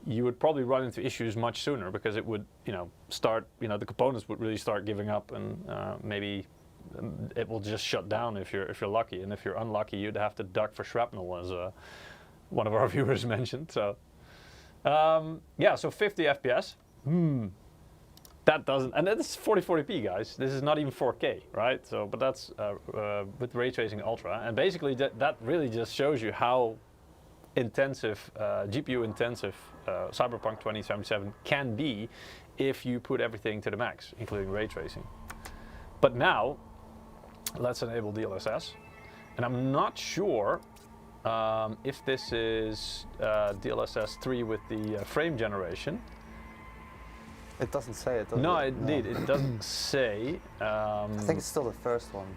you would probably run into issues much sooner, because it would, start, the components would really start giving up, and maybe it will just shut down if you're lucky. And if you're unlucky, you'd have to duck for shrapnel, as one of our viewers mentioned. So, so 50 FPS. That doesn't, and this is 4040p, guys. This is not even 4K, right? So, but that's with ray tracing ultra, and basically that really just shows you how intensive, GPU intensive Cyberpunk 2077 can be if you put everything to the max, including ray tracing. But now, let's enable DLSS. And I'm not sure if this is DLSS 3 with the frame generation. It doesn't say it, does it? No, indeed, it doesn't say. I think it's still the first one.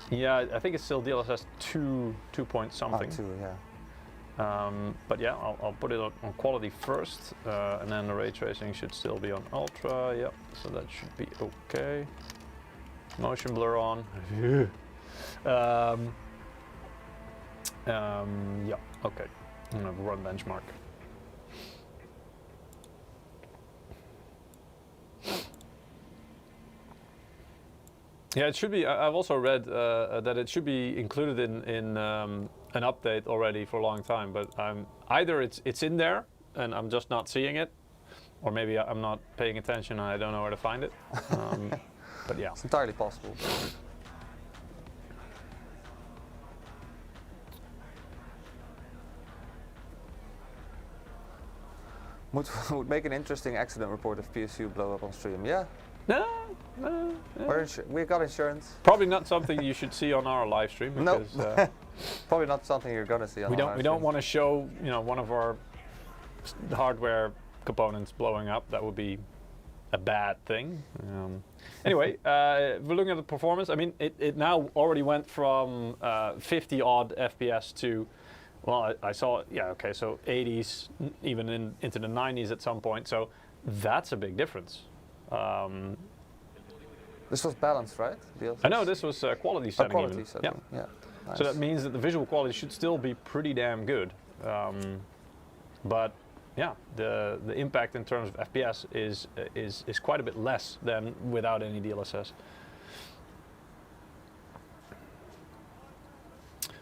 Yeah, I think it's still DLSS 2 point something. 2, yeah. But yeah, I'll put it on quality first, and then the ray tracing should still be on ultra. Yep, so that should be okay. Motion blur on. Yeah, okay. I'm gonna run benchmark. Yeah, it should be. I've also read that it should be included in an update already for a long time. But either it's in there and I'm just not seeing it, or maybe I'm not paying attention and I don't know where to find it. But yeah, it's entirely possible. Would make an interesting accident report if PSU blow up on stream. Yeah, No, We got insurance. probably not something you should see on our live stream because Probably not something you're gonna see on our live stream. we don't want to show one of our hardware components blowing up. That would be a bad thing. Anyway, if we're looking at the performance, I mean, it now already went from 50 odd FPS to, well, I saw, yeah, okay, so 80s, even into the 90s at some point. So that's a big difference. This was balanced, right? DLSS? I know this was quality setting. Quality setting. Yeah. Nice. So that means that the visual quality should still be pretty damn good. But yeah, the impact in terms of FPS is quite a bit less than without any DLSS.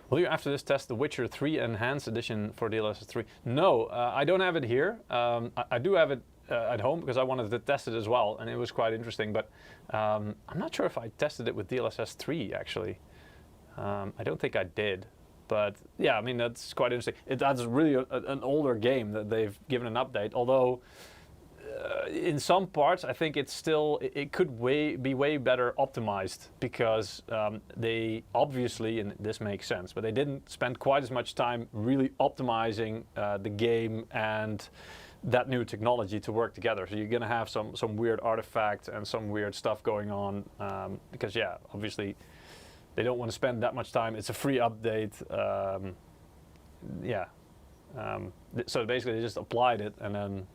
Will you after this test the Witcher 3 Enhanced Edition for DLSS 3? No, I don't have it here. I do have it at home because I wanted to test it as well, and it was quite interesting, but I'm not sure if I tested it with DLSS 3 actually. I don't think I did, but yeah, I mean, that's quite interesting. That's really an older game that they've given an update, although in some parts I think it's still, it could be way better optimized because they obviously, and this makes sense, but they didn't spend quite as much time really optimizing the game and that new technology to work together. So you're going to have some weird artifacts and some weird stuff going on because yeah, obviously they don't want to spend that much time. It's a free update. So basically they just applied it, and then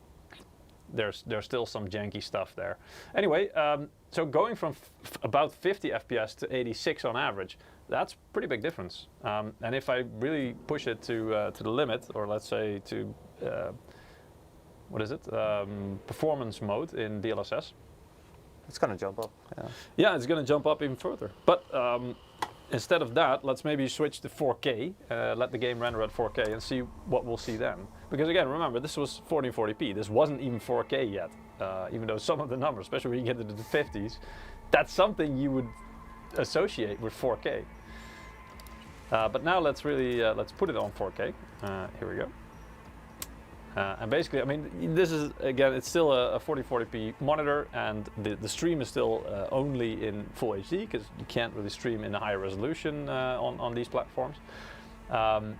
there's still some janky stuff there. Anyway, so going from about 50 FPS to 86 on average, that's a pretty big difference. And if I really push it to the limit, or let's say to what is it? Performance mode in DLSS. It's going to jump up. Yeah, it's going to jump up even further. But instead of that, let's maybe switch to 4K, let the game render at 4K and see what we'll see then. Because again, remember, this was 1440p. This wasn't even 4K yet, even though some of the numbers, especially when you get into the 50s, that's something you would associate with 4K. But now let's really, let's put it on 4K. Here we go. And basically, I mean, this is, again, it's still a 1440p monitor, and the stream is still only in full HD, because you can't really stream in a higher resolution on these platforms.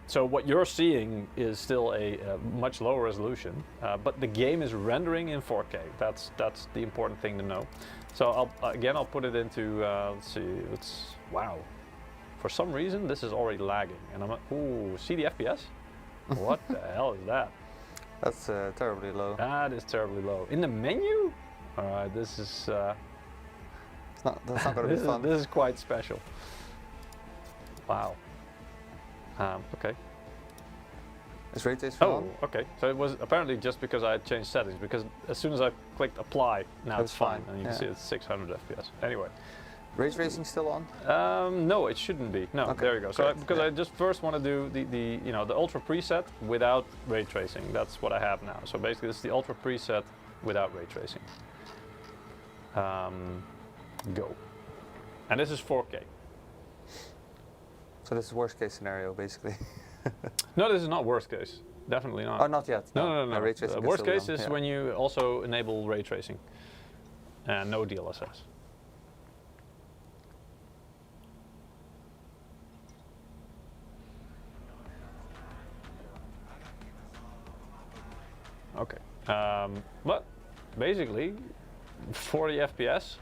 So what you're seeing is still a much lower resolution, but the game is rendering in 4K. That's the important thing to know. So I'll put it into, let's see, wow. For some reason, this is already lagging, and I'm like, ooh, see the FPS? What the hell is that? That's terribly low. That is terribly low. In the menu? All right, this is... that's not going to be fun. This is quite special. Wow. Okay. Is ray tracing on? Oh, okay. So it was apparently just because I had changed settings, because as soon as I clicked apply, now it's fine. And you can see it's 600 FPS. Anyway. Ray tracing still on? No, it shouldn't be. No, okay, there you go. So because I just first want to do the ultra preset without ray tracing. That's what I have now. So basically, this is the ultra preset without ray tracing. Go. And this is 4K. So this is worst case scenario, basically. No, this is not worst case. Definitely not. Oh, not yet. No. Ray tracing Worst case is when you also enable ray tracing and no DLSS. Okay, but basically 40 FPS.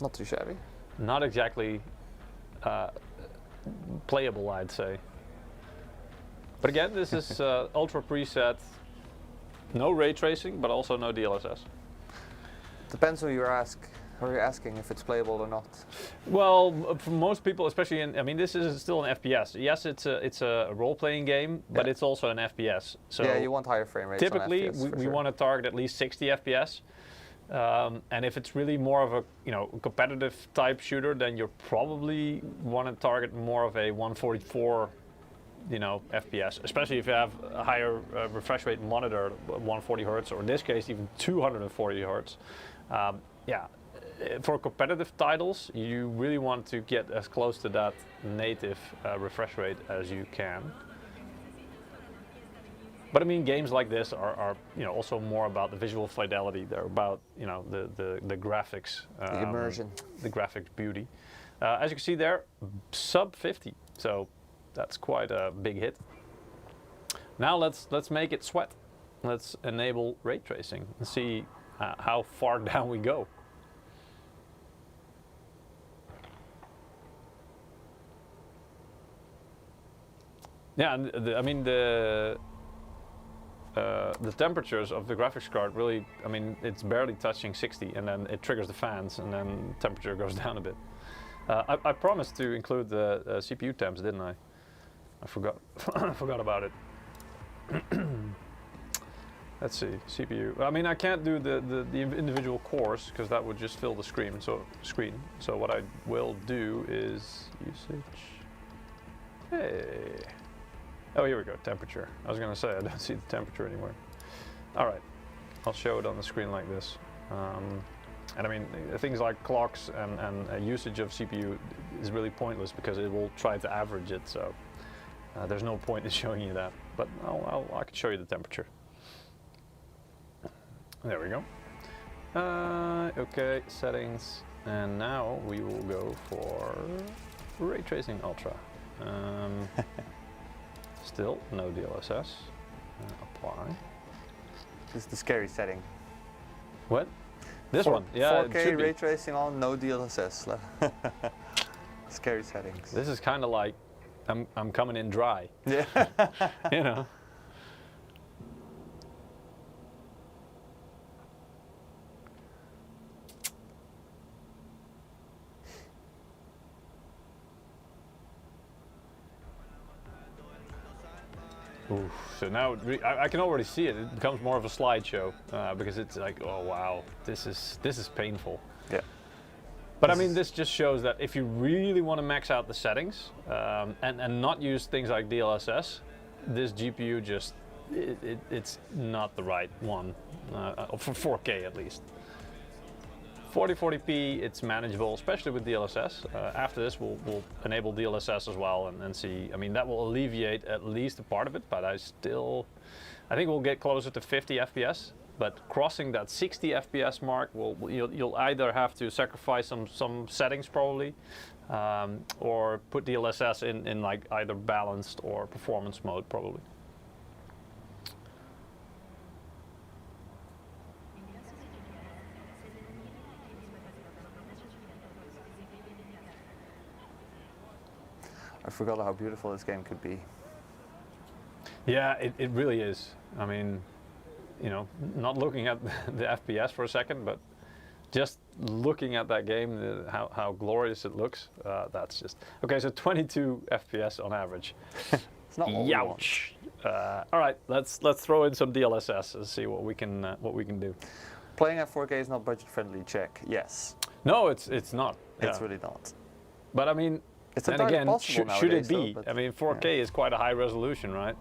Not too shabby. Not exactly playable, I'd say. But again, this is ultra preset, no ray tracing, but also no DLSS. Depends who you're asking if it's playable or not. Well, for most people, especially I mean, this is still an FPS. Yes, it's a role-playing game, but it's also an FPS. So yeah, you want higher frame rates. Typically, on FPS, we want to target at least 60 FPS. And if it's really more of a competitive type shooter, then you probably want to target more of a 144 FPS, especially if you have a higher refresh rate monitor, 140 Hertz, or in this case even 240 Hertz. Yeah, for competitive titles, you really want to get as close to that native refresh rate as you can. But I mean, games like this are also more about the visual fidelity. They're about the graphics, the immersion, the graphics beauty. As you can see there, sub 50. So that's quite a big hit. Now let's make it sweat. Let's enable ray tracing and see how far down we go. Yeah, I mean the temperatures of the graphics card really, I mean, it's barely touching 60, and then it triggers the fans, and then temperature goes down a bit. I promised to include the CPU temps, didn't I? I forgot. I forgot about it. Let's see, CPU. I mean, I can't do the individual cores because that would just fill the screen. So what I will do is usage. Hey. Oh, here we go. Temperature. I was gonna say I don't see the temperature anywhere. All right, I'll show it on the screen like this. And I mean, things like clocks and usage of CPU is really pointless because it will try to average it. So there's no point in showing you that. But I can show you the temperature. There we go. Okay, settings, and now we will go for Ray Tracing Ultra. Still no DLSS. Apply. This is the scary setting. What? This one? Yeah, 4K ray tracing on, no DLSS. Scary settings. This is kind of like I'm coming in dry. Yeah. You know. Oof. So now I can already see it. It becomes more of a slideshow because it's like, oh wow, this is painful. Yeah. But I mean, this just shows that if you really want to max out the settings and not use things like DLSS, this GPU just it's not the right one for 4K at least. 4040p, it's manageable, especially with DLSS. After this, we'll enable DLSS as well and see. I mean, that will alleviate at least a part of it, but I think we'll get closer to 50 FPS. But crossing that 60 FPS mark, you'll either have to sacrifice some settings probably, or put DLSS in like either balanced or performance mode probably. I forgot how beautiful this game could be. Yeah, it really is. I mean, not looking at the FPS for a second, but just looking at that game, how glorious it looks, that's just... Okay, so 22 FPS on average. It's not what we want. Youch! All right, let's throw in some DLSS and see what we can do. Playing at 4K is not budget friendly, check. Yes. No, it's not. It's Yeah. really not. But I mean, It's then again, possible should it nowadays, be? though, I mean, 4K is quite a high resolution, right?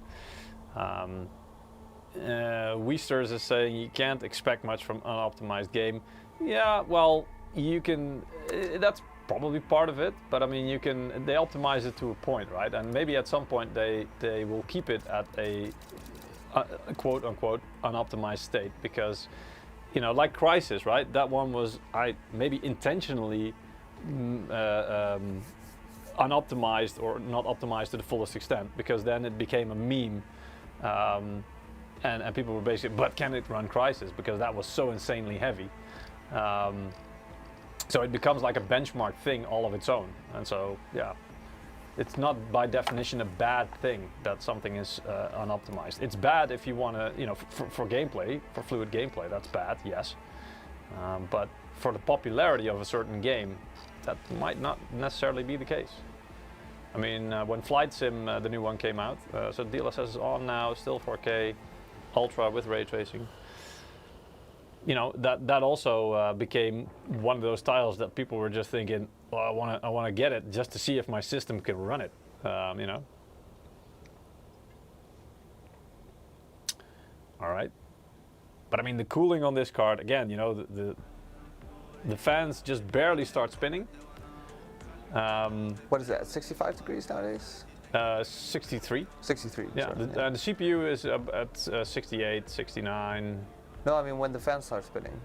Weasters is saying you can't expect much from an unoptimized game. Yeah, well, you can. That's probably part of it, but I mean, they optimize it to a point, right? And maybe at some point they will keep it at a quote unquote unoptimized state because, like Crysis, right? That one was maybe intentionally unoptimized or not optimized to the fullest extent because then it became a meme. And people were basically, but can it run Crysis? Because that was so insanely heavy. So it becomes like a benchmark thing all of its own. And so, yeah, it's not by definition a bad thing that something is unoptimized. It's bad if you want to, for gameplay, for fluid gameplay, that's bad, yes. But for the popularity of a certain game, that might not necessarily be the case. I mean, when Flight Sim, the new one came out, so DLSS is on now, still 4K, Ultra with ray tracing. That also became one of those titles that people were just thinking, well, I want to get it just to see if my system can run it. All right. But I mean, the cooling on this card, again, the fans just barely start spinning. What is that, 65 degrees nowadays? 63. 63. Yeah, sorry, the CPU is at 68, 69. No, I mean when the fan starts spinning.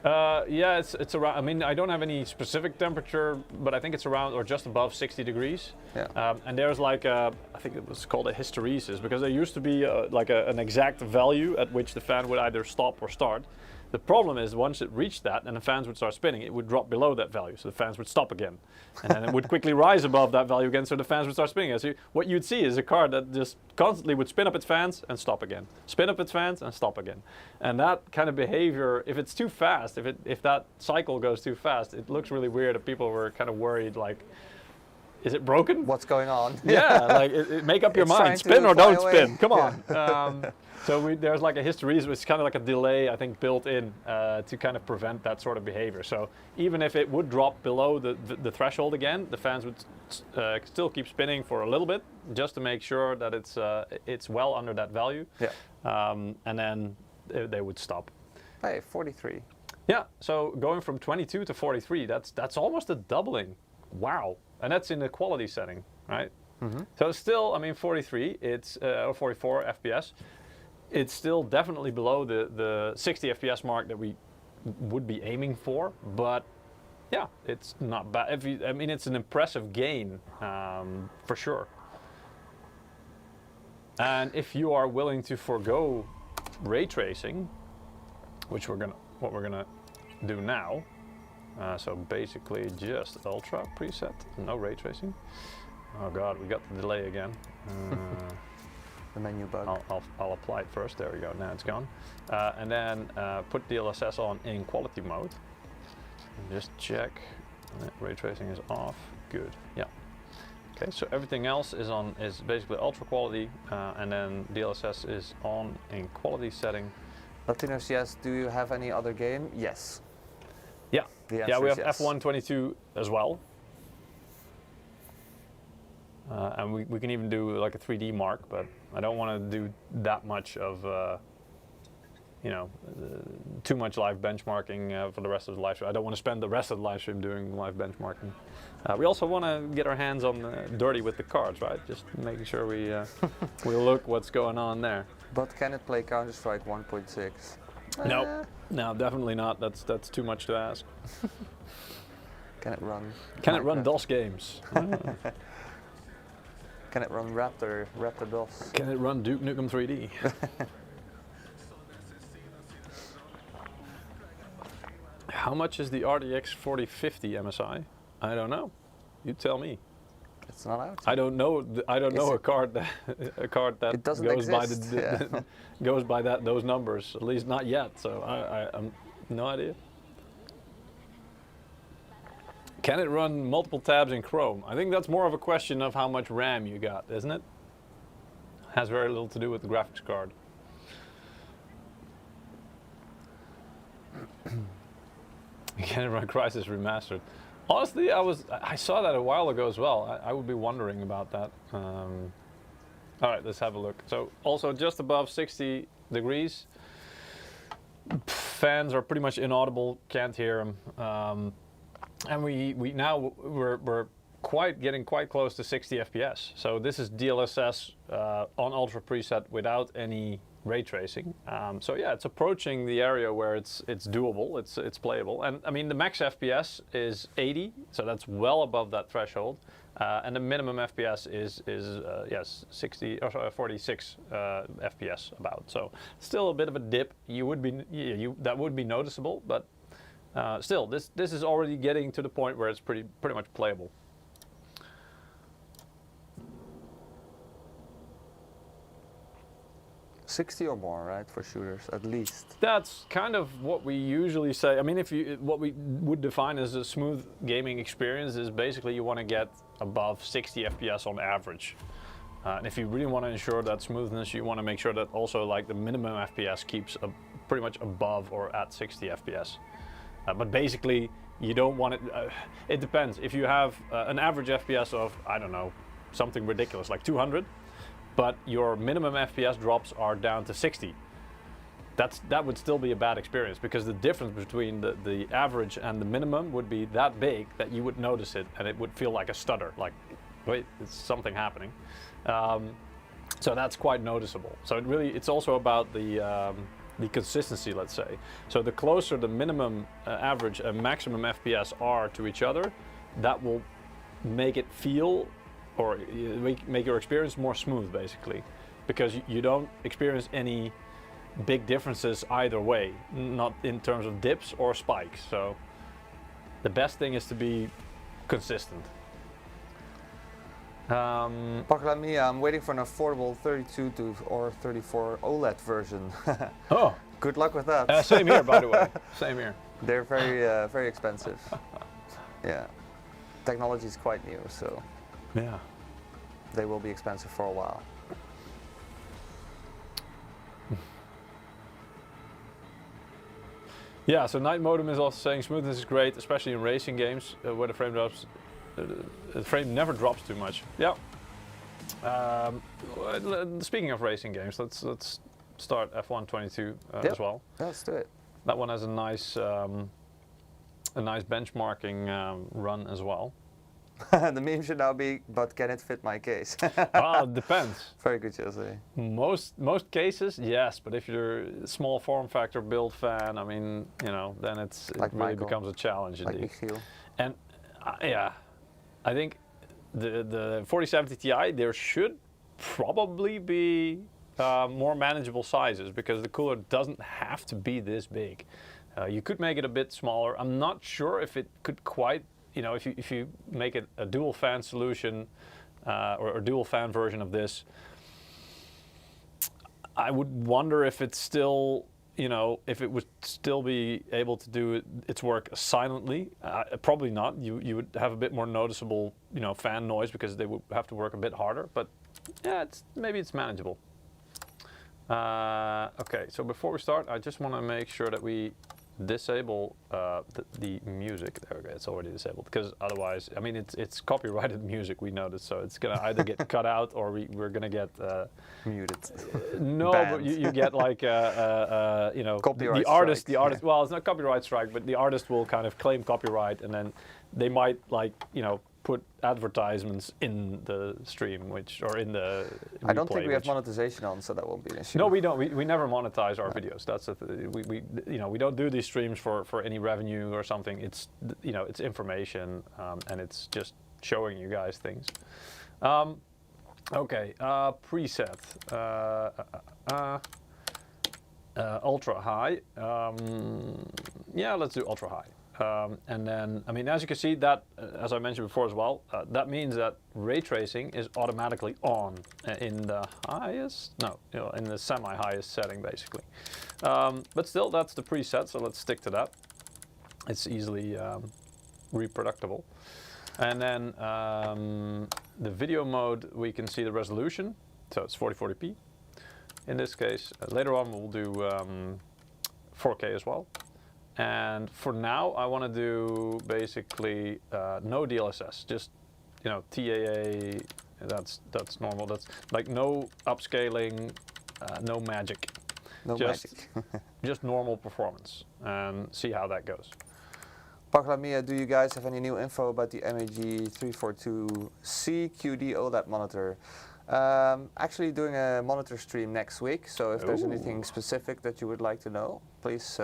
Yeah, it's around. I mean, I don't have any specific temperature, but I think it's around or just above 60 degrees. Yeah. And there's like I think it was called a hysteresis, because there used to be like an exact value at which the fan would either stop or start. The problem is once it reached that and the fans would start spinning, it would drop below that value, so the fans would stop again. And then it would quickly rise above that value again, so the fans would start spinning. So what you'd see is a car that just constantly would spin up its fans and stop again. Spin up its fans and stop again. And that kind of behavior, if it's too fast, if that cycle goes too fast, it looks really weird, and people were kind of worried, like, is it broken? What's going on? Yeah, like make up your mind, spin or don't spin, come on. So there's like a hysteresis, which is kind of like a delay, I think, built in to kind of prevent that sort of behavior. So even if it would drop below the threshold again, the fans would still keep spinning for a little bit, just to make sure that it's well under that value. Yeah. And then they would stop. Hey, 43. Yeah, so going from 22 to 43, that's almost a doubling. Wow. And that's in the quality setting, right? Mm-hmm. So still, I mean, 43, it's or 44 FPS. It's still definitely below the 60 FPS mark that we would be aiming for, but yeah, it's not bad. I mean, it's an impressive gain for sure. And if you are willing to forego ray tracing, which what we're gonna do now. So basically just ultra preset, no ray tracing. Oh god, we got the delay again. The menu bug. I'll apply it first. There we go. Now it's gone. And then put DLSS on in quality mode. And just check. Ray tracing is off. Good. Yeah. Okay. So everything else is basically ultra quality, and then DLSS is on in quality setting. Latinos, yes. Do you have any other game? Yes. Yeah. Yeah. We have yes. F1 22 as well. And we can even do like a 3D mark, but I don't want to do that much of, too much live benchmarking for the rest of the live stream. I don't want to spend the rest of the live stream doing live benchmarking. We also want to get our hands on dirty with the cards, right? Just making sure we look what's going on there. But can it play Counter-Strike 1.6? No, definitely not. That's too much to ask. Can it run? Can it run DOS games? Can it run Raptor DOS? Can it run Duke Nukem 3D? How much is the RTX 4050 MSI? I don't know. You tell me. It's not out. I don't know. I don't know a card that goes by those numbers. At least not yet. So I'm no idea. Can it run multiple tabs in Chrome? I think that's more of a question of how much RAM you got, isn't it? Has very little to do with the graphics card. Can it run Crysis Remastered? Honestly, I saw that a while ago as well. I would be wondering about that. All right, let's have a look. So also just above 60 degrees. Fans are pretty much inaudible. Can't hear them. And we're getting quite close to 60 FPS. So this is DLSS on ultra preset without any ray tracing. So yeah, it's approaching the area where it's doable, it's playable. And I mean the max FPS is 80, so that's well above that threshold. And the minimum FPS is 46 FPS about. So still a bit of a dip. That would be noticeable, but. Still, this is already getting to the point where it's pretty much playable. $60 or more, right, for shooters at least. That's kind of what we usually say. I mean, what we would define as a smooth gaming experience is basically you want to get above 60 FPS on average. And if you really want to ensure that smoothness, you want to make sure that also like the minimum FPS keeps pretty much above or at 60 FPS. But basically, you don't want it. It depends. If you have an average FPS of, I don't know, something ridiculous like 200, but your minimum FPS drops are down to 60, that would still be a bad experience, because the difference between the average and the minimum would be that big that you would notice it and it would feel like a stutter, like wait, it's something happening. So that's quite noticeable. So it's also about the consistency, let's say. So the closer the minimum average and maximum FPS are to each other, that will make it feel, or make your experience more smooth, basically, because you don't experience any big differences either way, not in terms of dips or spikes. So the best thing is to be consistent. I'm waiting for an affordable 32 or 34 OLED version. Oh, good luck with that. same here, by the way. Same here. They're very expensive. Yeah, technology is quite new, so yeah, they will be expensive for a while. Yeah, so Night Modem is also saying smoothness is great, especially in racing games where the frame drops. The frame never drops too much. Yeah. Speaking of racing games, let's start F1 22 as well. Let's do it. That one has a nice benchmarking run as well. The meme should now be, but can it fit my case? Well, it depends. Very good, Jose. Most cases, yes, but if you're a small form factor build fan, I mean, then it really becomes a challenge indeed. And yeah, I think the 4070 Ti, there should probably be more manageable sizes, because the cooler doesn't have to be this big. You could make it a bit smaller. I'm not sure if it could quite, if you make it a dual fan solution or a dual fan version of this, I would wonder if it's still, if it would still be able to do its work silently. Probably not. You would have a bit more noticeable, fan noise, because they would have to work a bit harder. But yeah, maybe it's manageable. Okay, so before we start, I just want to make sure that we disable the music. There we go, it's already disabled, because otherwise, I mean, it's copyrighted music, we noticed, so it's gonna either get cut out or we're gonna get muted. No, banned. but you get like copyright the artist. strike. The artist. Well, it's not copyright strike, but the artist will kind of claim copyright, and then they might put advertisements in the stream, or in the replay, I don't think we have monetization on, so that won't be an issue. No, we don't. We never monetize our videos. That's we don't do these streams for any revenue or something. It's it's information, and it's just showing you guys things. Okay, preset. Ultra high. Yeah, let's do ultra high. And then, I mean, as you can see, that, as I mentioned before as well, that means that ray tracing is automatically on in the highest, in the semi-highest setting, basically. But still, that's the preset, so let's stick to that. It's easily reproducible. And then the video mode, we can see the resolution, so it's 4040p. In this case, later on we'll do 4K as well. And for now, I want to do basically no DLSS, just TAA. That's normal. That's like no upscaling, no magic. No magic. Just normal performance, and see how that goes. Paklamia, do you guys have any new info about the MAG 342C QD OLED monitor? Actually doing a monitor stream next week, so if there's anything specific that you would like to know, please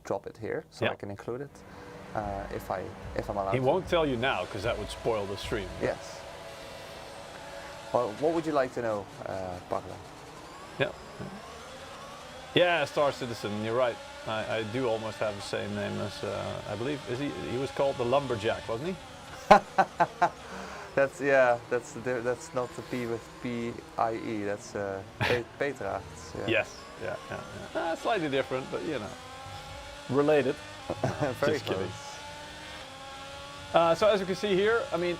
drop it here so I can include it if I'm allowed. He won't tell you now, because that would spoil the stream. Yes. Well, what would you like to know, Pakla? Yeah. Yeah, Star Citizen, you're right. I do almost have the same name as, I believe, he was called the Lumberjack, wasn't he? That's not the P with P-I-E, that's Petra. Yes, yeah. Slightly different, but related. Very Just close. Kidding. So as you can see here, I mean,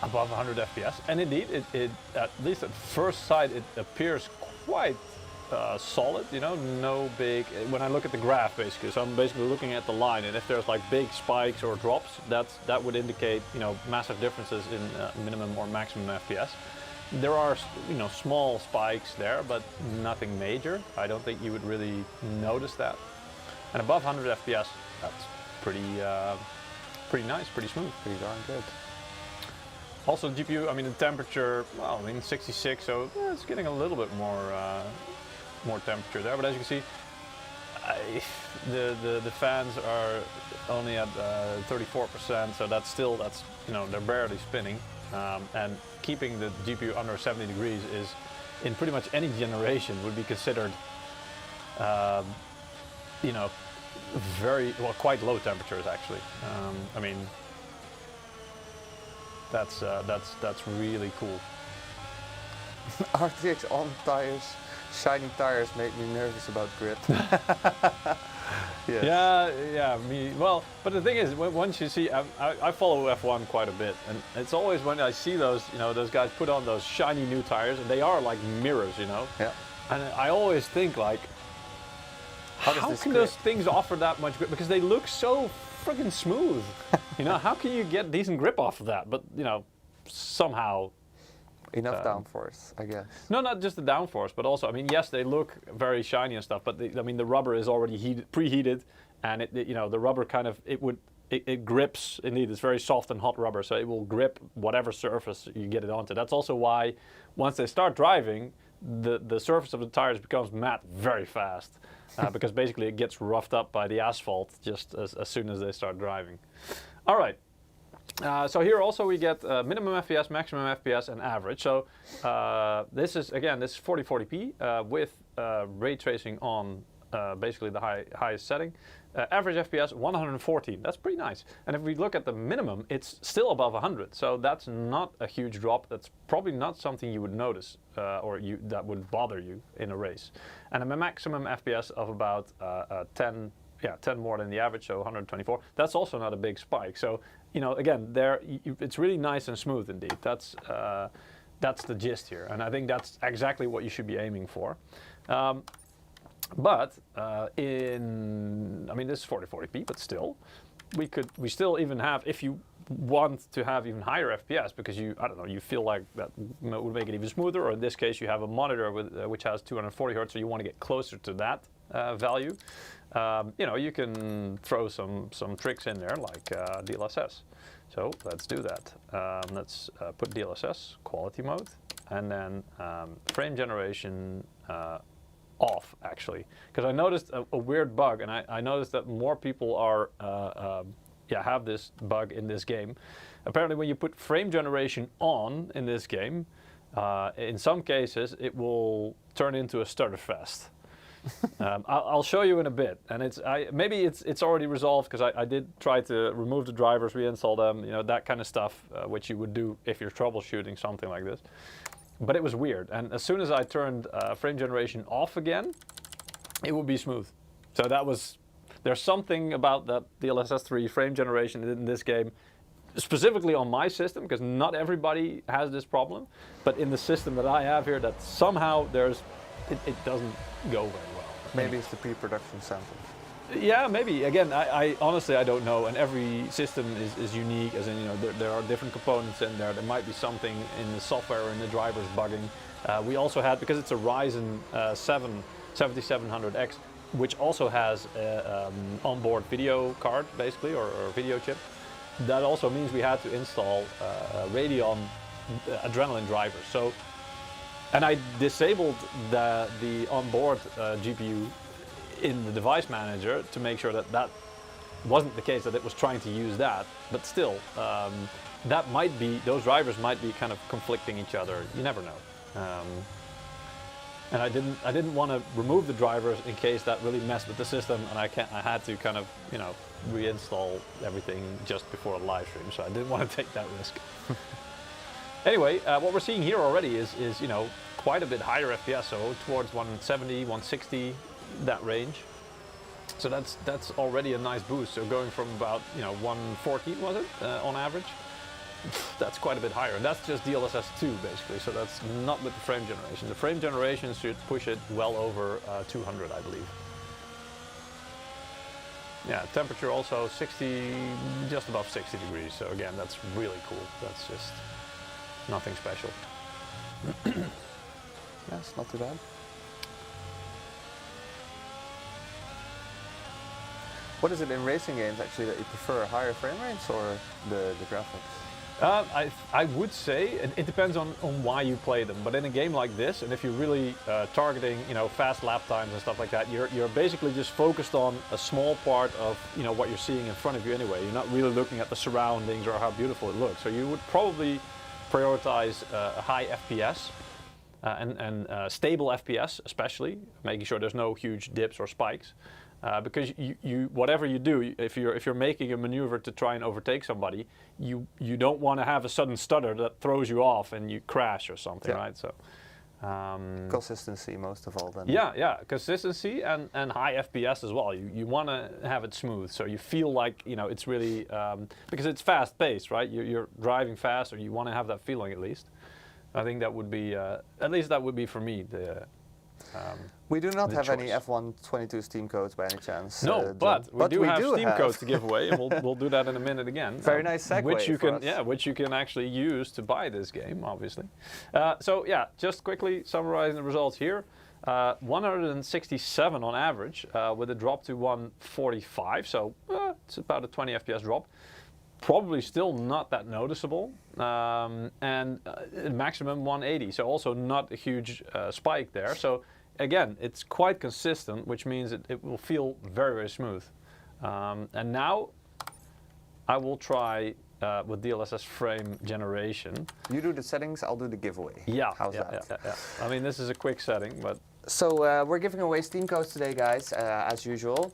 above 100 FPS, and indeed, it at least at first sight, it appears quite solid, no big, when I look at the graph basically, so I'm basically looking at the line, and if there's like big spikes or drops, that would indicate, massive differences in minimum or maximum FPS. There are, small spikes there, but nothing major. I don't think you would really notice that. And above 100 FPS, that's pretty nice, pretty smooth. Pretty darn good. Also GPU, I mean the temperature, well, I mean 66, so it's getting a little bit more temperature there. But as you can see, the fans are only at 34%, so that's you know, they're barely spinning. And keeping the GPU under 70 degrees is, in pretty much any generation, would be considered, you know, quite low temperatures actually. I mean, that's really cool. RTX on tires, shiny tires make me nervous about grip. Yes. Yeah, me. Well, but the thing is, once you see, I follow F1 quite a bit, and it's always when I see those, you know, those guys put on those shiny new tires, and they are like mirrors, you know. Yeah. And I always think like, how can those things offer that much grip? Because they look so friggin' smooth. You know, how can you get decent grip off of that? But you know, somehow. Enough downforce, I guess. No, not just the downforce, but also, I mean, yes, they look very shiny and stuff, but I mean, the rubber is already preheated, and you know, the rubber kind of, it grips. Indeed, it's very soft and hot rubber, so it will grip whatever surface you get it onto. That's also why, once they start driving, the surface of the tires becomes matte very fast, because basically it gets roughed up by the asphalt just as soon as they start driving. All right. So here also we get minimum FPS, maximum FPS, and average. So this is 4040p with ray tracing on basically the highest setting. Average FPS 114. That's pretty nice. And if we look at the minimum, it's still above 100. So that's not a huge drop. That's probably not something you would notice or that would bother you in a race. And a maximum FPS of about 10 more than the average, so 124. That's also not a big spike. So, you know, again, it's really nice and smooth indeed. That's the gist here, and I think that's exactly what you should be aiming for. But I mean, this is 4040p, but still, we still even have, if you want to have even higher FPS, because I don't know, you feel like that would make it even smoother, or in this case, you have a monitor with which has 240 hertz, so you want to get closer to that value. You know, you can throw some tricks in there like DLSS. So let's do that. Let's put DLSS, quality mode, and then frame generation off actually. Because I noticed a weird bug, and I noticed that more people have this bug in this game. Apparently when you put frame generation on in this game, in some cases it will turn into a stutter fest. I'll show you in a bit, and maybe it's already resolved, because I did try to remove the drivers, reinstall them, you know, that kind of stuff, which you would do if you're troubleshooting something like this. But it was weird, and as soon as I turned frame generation off again, it would be smooth. So there's something about that DLSS 3 frame generation in this game, specifically on my system, because not everybody has this problem, but in the system that I have here, that somehow it doesn't go very well. Maybe it's the pre-production sample. Yeah, maybe. Again, I honestly, I don't know, and every system is unique, as in, you know, there are different components in there. There might be something in the software or in the drivers bugging. We also had, because it's a Ryzen 7 7700X, which also has an onboard video card, basically, or video chip. That also means we had to install Radeon Adrenalin drivers. So, and I disabled the onboard GPU in the device manager to make sure that wasn't the case, that it was trying to use that. But still, those drivers might be kind of conflicting each other. You never know. And I didn't want to remove the drivers in case that really messed with the system, and I had to kind of, you know, reinstall everything just before a live stream, so I didn't want to take that risk. Anyway, what we're seeing here already is you know, quite a bit higher FPS, so towards 170, 160, that range. So that's already a nice boost. So going from about, you know, 114 was it on average? That's quite a bit higher, and that's just DLSS 2 basically. So that's not with the frame generation. The frame generation should push it well over 200, I believe. Yeah, temperature also 60, just above 60 degrees. So again, that's really cool. That's just nothing special. Yeah, it's not too bad. What is it in racing games actually that you prefer, higher frame rates or the graphics? I would say it depends on why you play them, but in a game like this, and if you're really targeting fast lap times and stuff like that, you're basically just focused on a small part of what you're seeing in front of you anyway. You're not really looking at the surroundings or how beautiful it looks. So you would probably prioritize a high FPS and stable FPS, especially making sure there's no huge dips or spikes. Because whatever you do, if you're making a maneuver to try and overtake somebody, you don't want to have a sudden stutter that throws you off and you crash or something, right? So consistency most of all, then. Yeah, consistency and high FPS as well. You want to have it smooth, so you feel like it's really because it's fast paced, right? You're driving fast, or you want to have that feeling at least. I think that would be at least that would be for me we do not have choice. any F122 Steam codes by any chance. No, but we do have Steam codes to give away, and we'll do that in a minute again. Very nice segue. Which you can actually use to buy this game, obviously. So yeah, just quickly summarizing the results here. 167 on average, with a drop to 145, so it's about a 20 FPS drop. Probably still not that noticeable, and maximum 180, so also not a huge spike there. So again, it's quite consistent, which means it will feel very, very smooth. And now I will try with DLSS frame generation. You do the settings, I'll do the giveaway. Yeah. How's that? Yeah. I mean, this is a quick setting, but... So we're giving away Steam codes today, guys, as usual.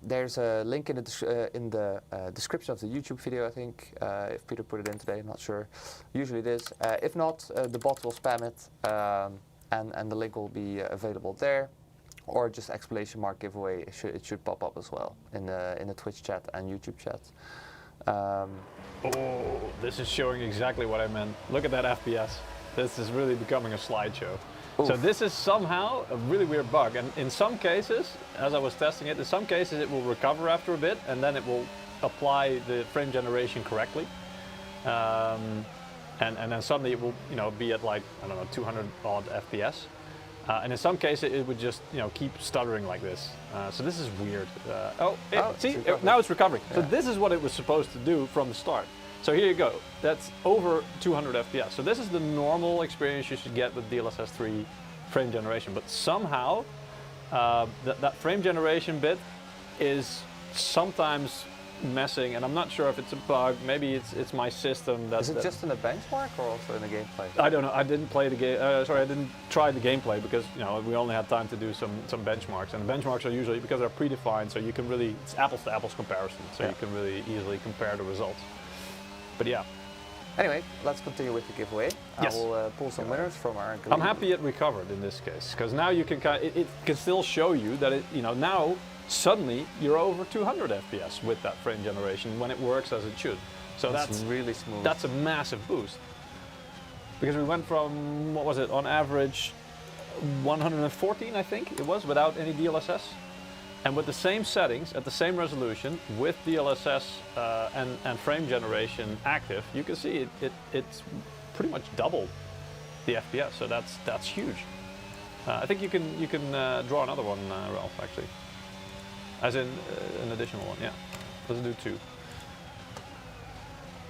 There's a link in the description of the YouTube video, I think, if Pieter put it in today, I'm not sure. Usually it is. If not, the bot will spam it, and the link will be available there. Or just ! giveaway, it should pop up as well in the Twitch chat and YouTube chat. Oh, this is showing exactly what I meant. Look at that FPS. This is really becoming a slideshow. Oof. So this is somehow a really weird bug, and in some cases, as I was testing it, in some cases it will recover after a bit, and then it will apply the frame generation correctly, and then suddenly it will be at like, I don't know, 200 odd FPS, and in some cases it would just keep stuttering like this. So this is weird. See, now it's recovering. Yeah. So this is what it was supposed to do from the start. So here you go, that's over 200 FPS. So this is the normal experience you should get with DLSS 3 frame generation, but somehow that frame generation bit is sometimes messing, and I'm not sure if it's a bug, maybe it's my system. Is it just in the benchmark or also in the gameplay? I don't know, I didn't play the game, I didn't try the gameplay because we only had time to do some benchmarks, and the benchmarks are usually, because they're predefined, so you can really, it's apples to apples comparison, so you can really easily compare the results. But yeah. Anyway, let's continue with the giveaway. Yes. I will pull some winners from our I'm happy it recovered in this case, because now you can it can still show you that now suddenly you're over 200 FPS with that frame generation when it works as it should. So that's really smooth. That's a massive boost. Because we went from, what was it, on average 114, I think it was, without any DLSS. And with the same settings, at the same resolution, with DLSS and frame generation active, you can see it's pretty much doubled the FPS. So that's huge. I think you can draw another one, Ralf, actually, as in an additional one. Yeah, let's do 2.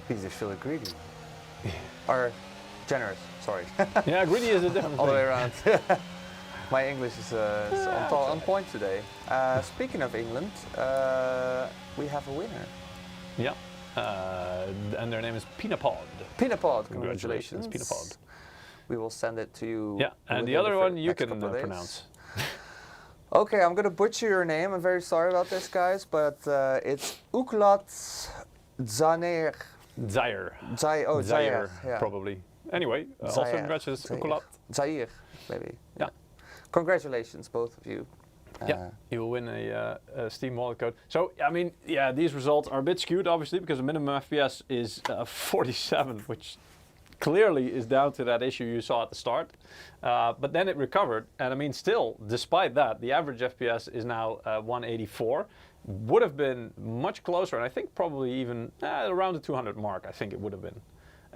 He's just feeling greedy, or generous. Sorry. Yeah, greedy is a different all thing. the way around. My English is on point today. Speaking of England, we have a winner. Yeah, and their name is Pinapod. Pinapod, Congratulations, Pinapod. We will send it to you. Yeah, and the other one you can pronounce. Okay, I'm gonna butcher your name. I'm very sorry about this, guys, but it's Uklat Zaner. Zaire. Zaire, yeah. Probably. Anyway, also congratulations, Uklat. Zaire, maybe. Yeah. Congratulations, both of you. Yeah, you will win a Steam wallet code. So, I mean, yeah, these results are a bit skewed, obviously, because the minimum FPS is 47, which clearly is down to that issue you saw at the start. But then it recovered, and I mean, still, despite that, the average FPS is now 184. Would have been much closer, and I think probably even around the 200 mark, I think it would have been.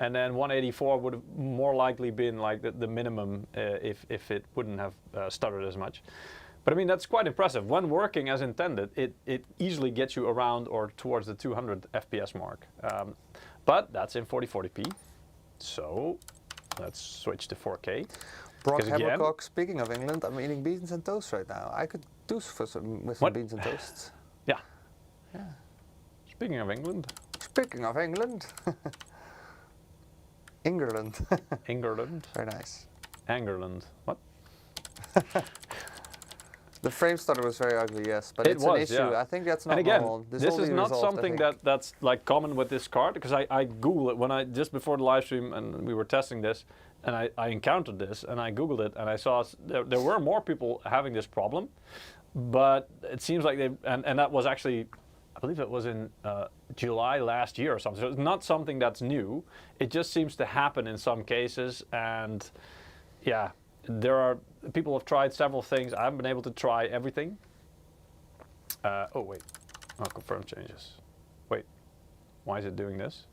And then 184 would have more likely been like the minimum if it wouldn't have stuttered as much. But I mean, that's quite impressive. When working as intended, it easily gets you around or towards the 200 FPS mark. but that's in 4040p. So let's switch to 4K. Brock Because again, Habercock, speaking of England, I'm eating beans and toast right now. I could do with some beans and toast. Yeah. Yeah. Speaking of England. Speaking of England. England. England. Very nice. Angerland. What? The frame stutter was very ugly, yes, but it's an issue. Yeah. I think that's not and again, normal. this is not something that's like common with this card, because I Googled it when just before the live stream and we were testing this, and I encountered this and I Googled it and I saw there were more people having this problem, but it seems like and that was actually, I believe it was in July last year or something. So it's not something that's new. It just seems to happen in some cases, and yeah, people have tried several things. I haven't been able to try everything. Oh wait, confirm changes. Wait, why is it doing this?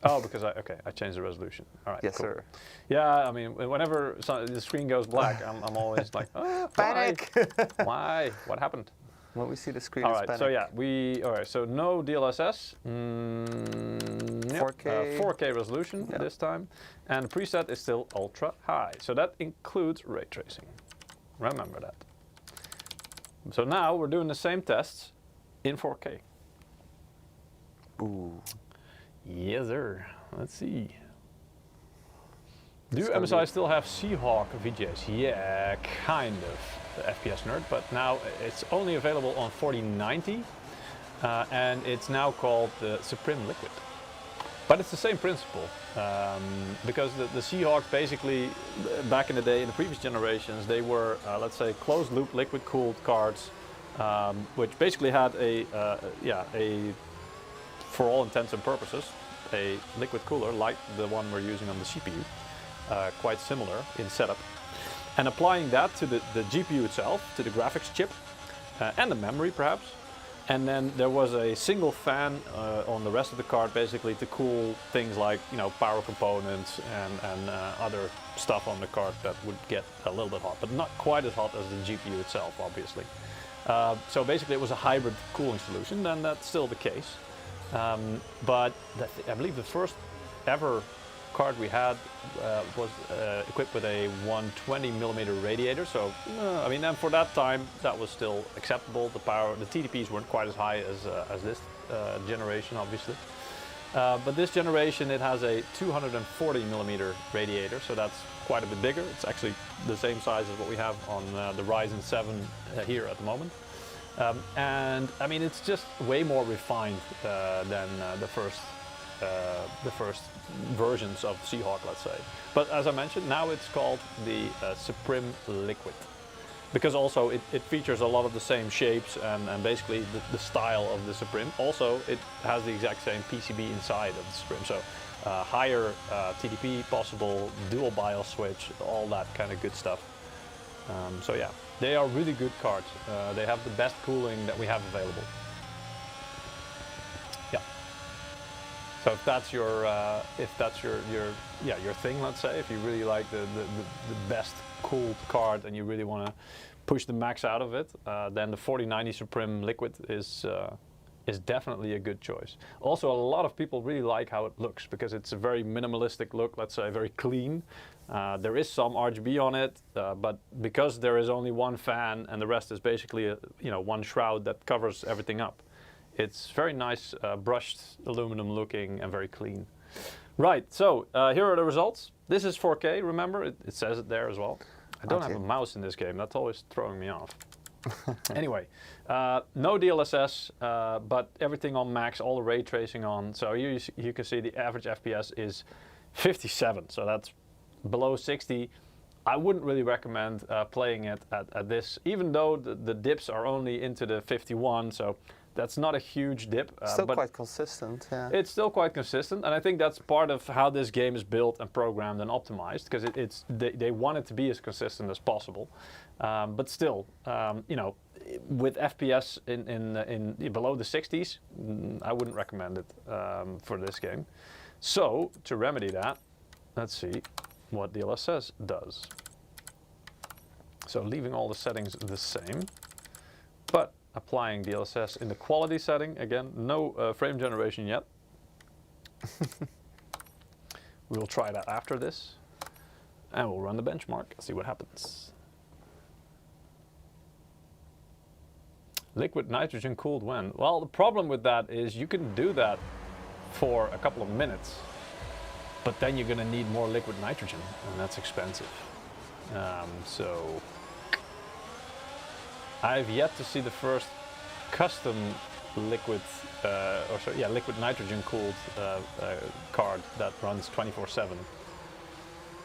Oh, because I changed the resolution. All right, yes, cool. sir. Yeah, I mean, whenever the screen goes black, I'm always like, oh, panic. Why? What happened? When we see the screen, all right, panic. so yeah, so no DLSS, 4K, 4K resolution this time, and the preset is still ultra high. So that includes ray tracing. Remember that. So now we're doing the same tests in 4K. Ooh. Yes, sir. Let's see. Do MSI still have Seahawk VGAs? Yeah, kind of. The FPS nerd, but now it's only available on 4090, and it's now called the Supreme Liquid. But it's the same principle, because the Seahawks basically, back in the day, in the previous generations, they were, let's say, closed-loop liquid-cooled cards, which basically had for all intents and purposes, a liquid cooler like the one we're using on the CPU, quite similar in setup. And applying that to the GPU itself, to the graphics chip, and the memory perhaps. And then there was a single fan on the rest of the card, basically to cool things like, power components and other stuff on the card that would get a little bit hot, but not quite as hot as the GPU itself, obviously. So basically it was a hybrid cooling solution, and that's still the case. But I believe the first ever card we had was equipped with a 120mm radiator, so I mean, and for that time that was still acceptable. The TDPs weren't quite as high as this generation, obviously. But this generation, it has a 240mm radiator, so that's quite a bit bigger. It's actually the same size as what we have on the Ryzen 7 here at the moment. And I mean, it's just way more refined than the first versions of Seahawk, let's say. But as I mentioned, now it's called the Supreme Liquid, because also it features a lot of the same shapes and basically the style of the Supreme. Also, it has the exact same PCB inside of the Supreme, so higher TDP possible, dual BIOS switch, all that kind of good stuff. So yeah, they are really good cards. They have the best cooling that we have available. Yeah. So if that's your thing, let's say, if you really like the best cooled card and you really want to push the max out of it, then the 4090 Supreme Liquid is definitely a good choice. Also, a lot of people really like how it looks, because it's a very minimalistic look, let's say, very clean. There is some RGB on it, but because there is only one fan and the rest is basically one shroud that covers everything up, it's very nice, brushed aluminum looking and very clean. Right, so here are the results. This is 4K, remember, it says it there as well. I don't have a mouse in this game, that's always throwing me off. Anyway, no DLSS, but everything on max, all the ray tracing on. So you can see the average FPS is 57, so that's below 60. I wouldn't really recommend playing it at this, even though the dips are only into the 51, so that's not a huge dip. Still quite consistent, yeah. It's still quite consistent, and I think that's part of how this game is built and programmed and optimized, because they want it to be as consistent as possible. But still, with FPS in below the 60s, I wouldn't recommend it for this game. So to remedy that, let's see what DLSS does. So leaving all the settings the same, but applying DLSS in the quality setting. Again, no frame generation yet. We'll try that after this, and we'll run the benchmark, see what happens. Liquid nitrogen cooled when? Well, the problem with that is you can do that for a couple of minutes, but then you're going to need more liquid nitrogen, and that's expensive. So I've yet to see the first custom liquid, liquid nitrogen cooled card that runs 24/7,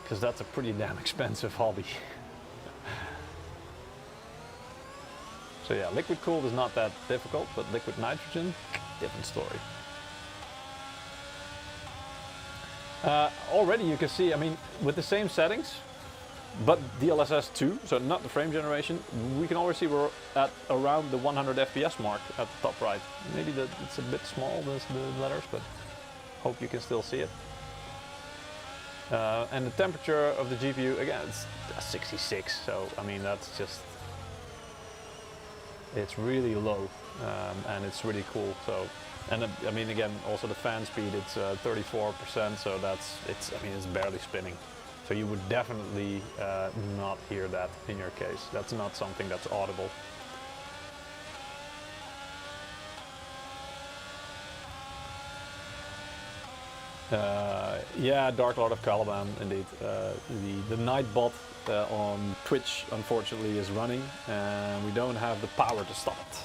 because that's a pretty damn expensive hobby. So yeah, liquid cooled is not that difficult, but liquid nitrogen, different story. Already you can see, I mean, with the same settings, but DLSS 2, so not the frame generation, we can already see we're at around the 100 FPS mark at the top right. Maybe it's a bit small, the letters, but hope you can still see it. And the temperature of the GPU, again, it's 66, so I mean, that's just, it's really low, and it's really cool. So, and I mean, again, also the fan speed, it's 34%, so it's barely spinning. So you would definitely not hear that in your case. That's not something that's audible. Yeah, Dark Lord of Caliban, indeed. The Nightbot on Twitch, unfortunately, is running, and we don't have the power to stop it,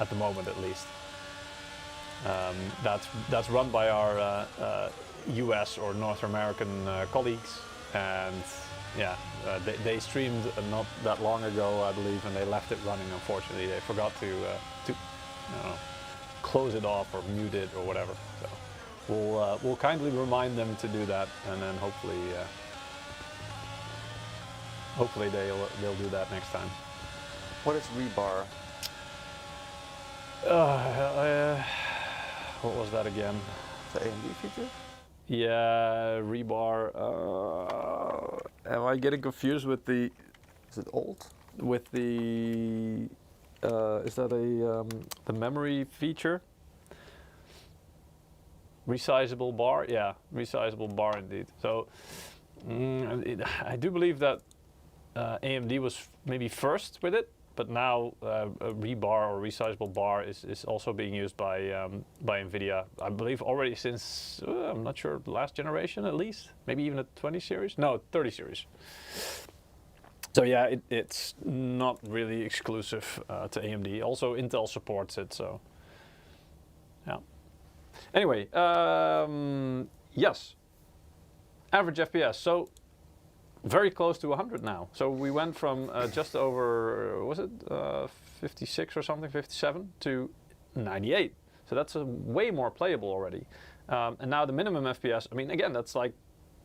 at the moment at least. That's run by our US or North American colleagues, and yeah, they streamed not that long ago, I believe, and they left it running. Unfortunately, they forgot to close it off or mute it or whatever. So we'll kindly remind them to do that, and then hopefully they'll do that next time. What is rebar? What was that again? The AMD feature? Yeah, rebar. Am I getting confused with the? Is it old? With the? Is that the memory feature? Resizable bar, yeah, resizable bar indeed. So I do believe that AMD was maybe first with it, but now a rebar or resizable bar is also being used by NVIDIA. I believe already since I'm not sure, last generation at least, maybe even a 20 series, no, 30 series. So yeah, it's not really exclusive to AMD. Also, Intel supports it, so yeah. Anyway, yes, average FPS. So very close to 100 now. So we went from just over, was it 56 or something, 57 to 98. So that's a way more playable already. And now the minimum FPS, I mean, again, that's like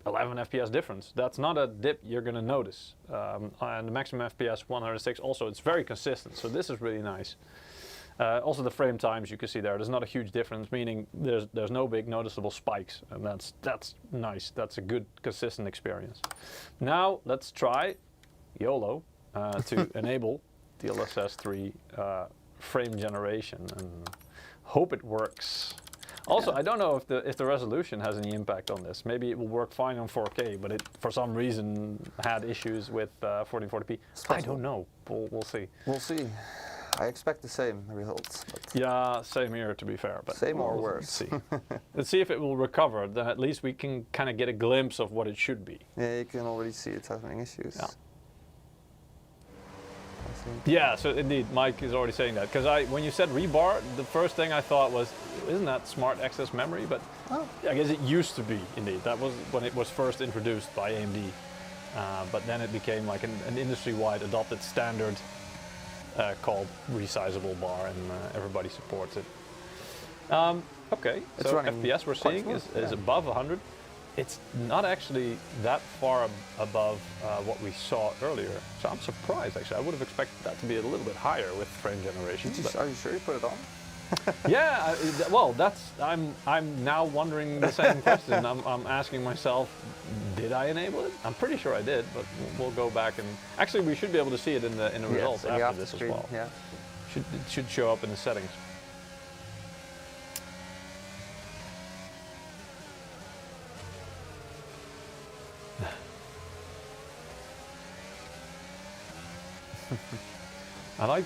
11 FPS difference. That's not a dip you're going to notice. And the maximum FPS 106 also, it's very consistent. So this is really nice. Also the frame times you can see there's not a huge difference, meaning there's no big noticeable spikes, and that's nice. That's a good consistent experience. Now let's try YOLO to enable DLSS 3 frame generation and hope it works. Also, I don't know if the resolution has any impact on this. Maybe it will work fine on 4K, but it for some reason had issues with 1440p. I don't know. We'll see. We'll see. I expect the same results. But yeah, same here, to be fair. But same or worse. Let's see. Let's see if it will recover. Then at least we can kind of get a glimpse of what it should be. Yeah, you can already see it's having issues. Yeah. Yeah, so indeed, Mike is already saying that. Because when you said rebar, the first thing I thought was, isn't that smart access memory? But I guess it used to be, indeed. That was when it was first introduced by AMD. But then it became like an industry-wide adopted standard called resizable bar, and everybody supports it. Okay, so FPS we're seeing is above 100. It's not actually that far above what we saw earlier, so I'm surprised actually. I would have expected that to be a little bit higher with frame generation. Are you sure you put it on? Yeah, well, I'm now wondering the same question. I'm asking myself, did I enable it? I'm pretty sure I did, but we'll go back and actually we should be able to see it in the results after this as well. Yeah. It should show up in the settings. I like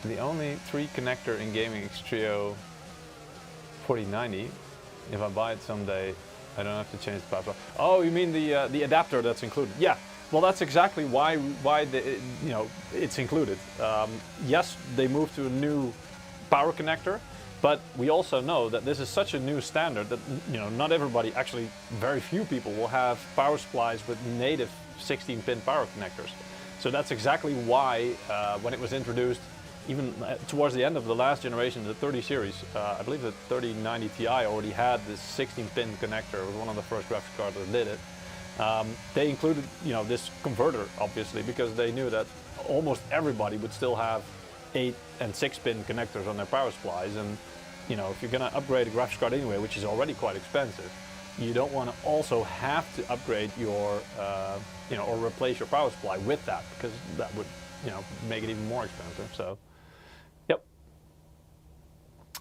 the only 3 connector in gaming X Trio 4090. If I buy it someday, I don't have to change the power supply. Oh, you mean the adapter that's included? Yeah. Well, that's exactly why it's included. Yes, they moved to a new power connector, but we also know that this is such a new standard that not everybody, actually very few people, will have power supplies with native 16-pin power connectors. So that's exactly why when it was introduced, even towards the end of the last generation, the 30 series, I believe the 3090 Ti already had this 16-pin connector. It was one of the first graphics cards that did it. They included, this converter, obviously, because they knew that almost everybody would still have 8 and 6-pin connectors on their power supplies, and if you're going to upgrade a graphics card anyway, which is already quite expensive, you don't want to also have to upgrade your, or replace your power supply with that, because that would, make it even more expensive. So, yep.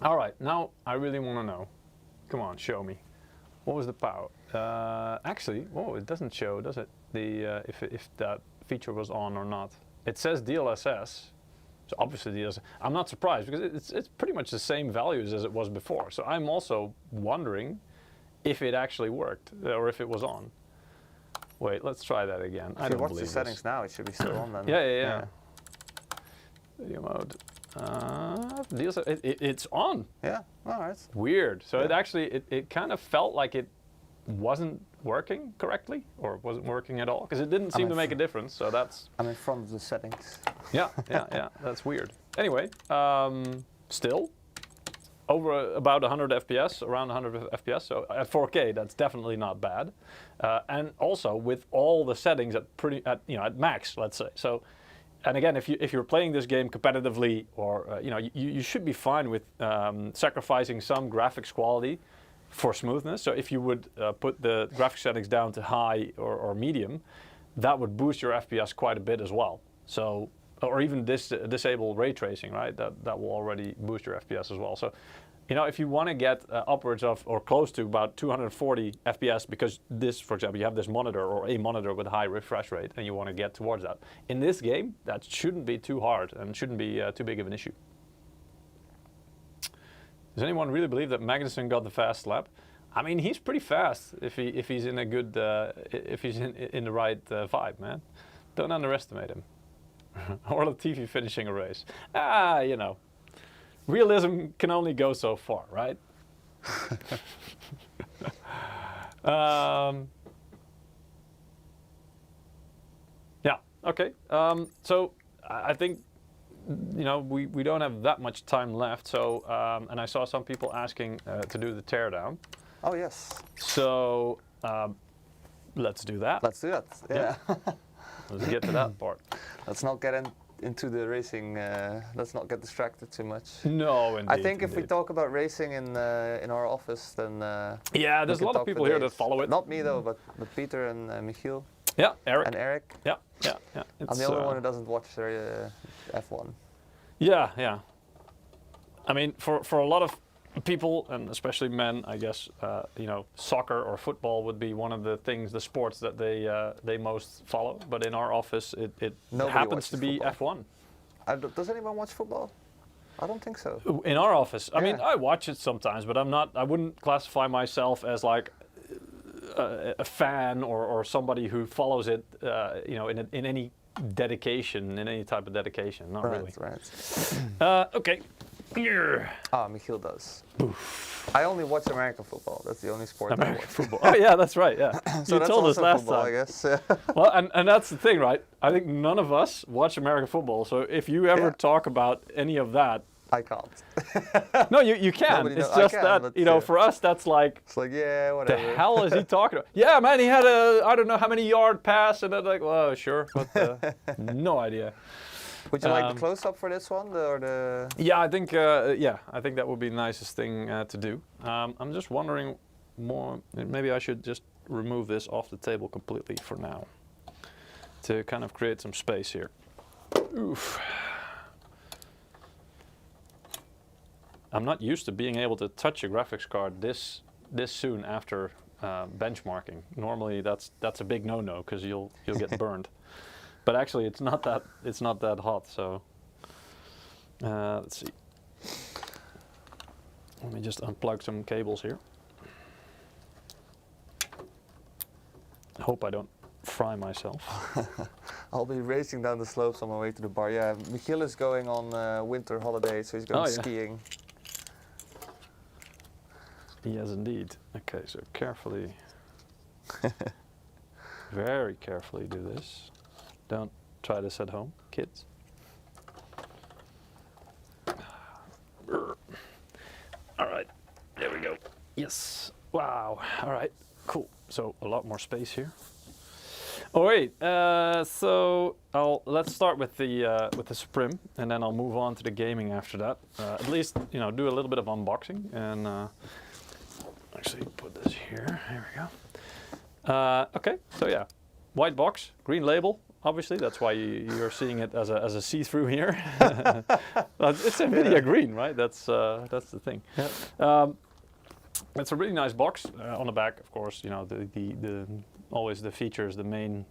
All right, now I really want to know. Come on, show me. What was the power? Actually, it doesn't show, does it? The if that feature was on or not. It says DLSS, so obviously DLSS. I'm not surprised because it's pretty much the same values as it was before. So I'm also wondering if it actually worked or if it was on. Wait, let's try that again. If you watch the settings now, it should be still on then. Yeah. Video mode. DLSS, it's on. Yeah, all right. Weird. So it actually, it kind of felt like it wasn't working correctly, or wasn't working at all, because it didn't seem to make a difference. So that's. I'm in front of the settings. Yeah. That's weird. Anyway, still over about 100 FPS, around 100 FPS. So at 4K, that's definitely not bad. And also with all the settings at max, let's say. So. And again, if you're playing this game competitively, or you should be fine with sacrificing some graphics quality for smoothness. So if you would put the graphics settings down to high or medium, that would boost your FPS quite a bit as well. So, or even disable ray tracing, right? That will already boost your FPS as well. So, if you want to get upwards of or close to about 240 FPS, because this, for example, you have this monitor or a monitor with high refresh rate, and you want to get towards that. In this game, that shouldn't be too hard and shouldn't be too big of an issue. Does anyone really believe that Magnussen got the fast lap? I mean, he's pretty fast if he's in a good if he's in the right vibe, man. Don't underestimate him. Or Latifi finishing a race. Realism can only go so far, right? Yeah, okay. So I think, we don't have that much time left. So, and I saw some people asking to do the teardown. Oh, yes. So, let's do that. Let's do that, yeah. Let's get to that part. Let's not get into the racing, let's not get distracted too much. No, indeed. I think if we talk about racing in our office, then yeah, there's a lot of people here that follow it. Not me though, but Pieter and Michiel. Yeah, Eric. And Eric. Yeah. I'm the only one who doesn't watch F1. Yeah. I mean, for a lot of people, and especially men, I guess, soccer or football would be one of the sports that they most follow. But in our office, it happens to be football. F1. Does anyone watch football? I don't think so. In our office, I mean, I watch it sometimes, but I wouldn't classify myself as like a fan or somebody who follows it, in any dedication, in any type of dedication. Not really. Right. Okay. Michiel does. Oof. I only watch American football. That's the only sport American I watch. football. Oh yeah, that's right. Yeah. So you told us last football, time. I guess. Well, and that's the thing, right? I think none of us watch American football. So if you ever talk about any of that, I can't. No, you can. It's just that for us, that's like. It's like whatever. The hell is he talking about? Yeah, man, he had I don't know how many yard pass, and I'm like, well, sure, but no idea. Would you like the close-up for this one, or the? Yeah, I think that would be the nicest thing to do. I'm just wondering more. Maybe I should just remove this off the table completely for now, to kind of create some space here. Oof. I'm not used to being able to touch a graphics card this soon after benchmarking. Normally, that's a big no-no because you'll get burned. But actually, it's not that hot. So let's see. Let me just unplug some cables here. Hope I don't fry myself. I'll be racing down the slopes on my way to the bar. Yeah, Michiel is going on winter holiday, so he's going skiing. Yes, indeed. Okay, so carefully, very carefully do this. Don't try this at home, kids. All right, there we go. Yes, wow, all right, cool. So a lot more space here. All right, so let's start with the Supreme, and then I'll move on to the gaming after that. At least, you know, do a little bit of unboxing, and actually put this here. Here we go. Okay, so yeah, white box, green label. Obviously, that's why you're seeing it as a see-through here. It's NVIDIA green, right? That's the thing. Yep. It's a really nice box. On the back, of course, you know, the always the features, the main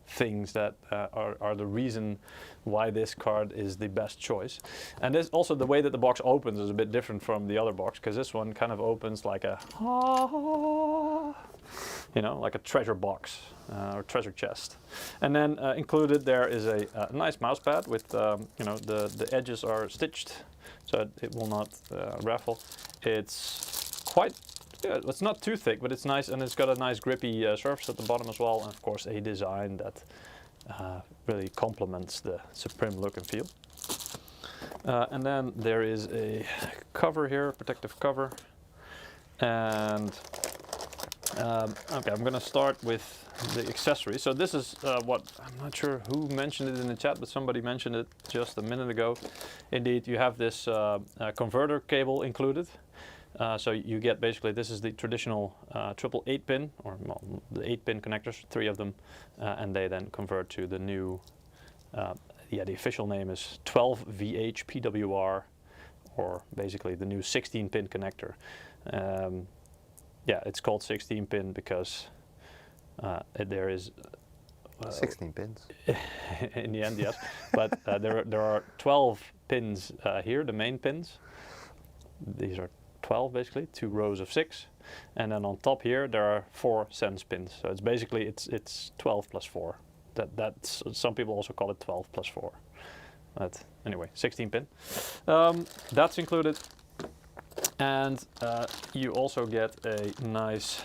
things that are the reason why this card is the best choice. And this also, the way that the box opens is a bit different from the other box, because this one kind of opens like a, you know, like a treasure box or treasure chest. And then included there is a nice mouse pad with, you know, the edges are stitched so it will not raffle. It's quite, yeah, it's not too thick, but it's nice, and it's got a nice grippy surface at the bottom as well, and of course a design that really complements the Supreme look and feel. And then there is a cover here, protective cover, and okay, I'm going to start with the accessories. So this is what, I'm not sure who mentioned it in the chat, but somebody mentioned it just a minute ago. Indeed, you have this converter cable included. So you get basically, this is the traditional triple 8-pin, or well, the 8-pin connectors, 3 of them, and they then convert to the new, yeah, the official name is 12VH PWR, or basically the new 16-pin connector. Yeah, it's called 16-pin because there is 16 pins. In the end, yes, but there are 12 pins here, the main pins. These are 12 basically, 2 rows of 6, and then on top here there are 4 sense pins. So it's basically it's 12 plus 4. That's some people also call it 12 plus 4. But anyway, 16 pin. That's included, and you also get a nice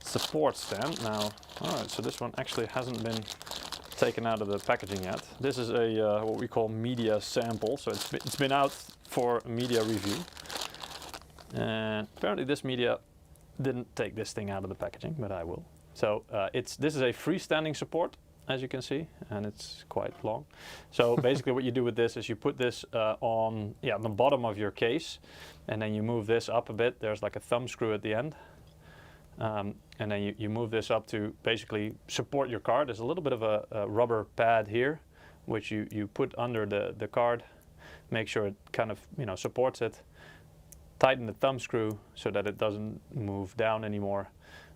support stand. Now, all right, so this one actually hasn't been taken out of the packaging yet. This is a what we call media sample. So it's been out for media review. And apparently this media didn't take this thing out of the packaging, but I will. So this is a freestanding support, as you can see, and it's quite long. So basically what you do with this is you put this on the bottom of your case, and then you move this up a bit. There's like a thumb screw at the end. And then you move this up to basically support your card. There's a little bit of a rubber pad here, which you put under the card, make sure it kind of, you know, supports it. Tighten the thumb screw so that it doesn't move down anymore,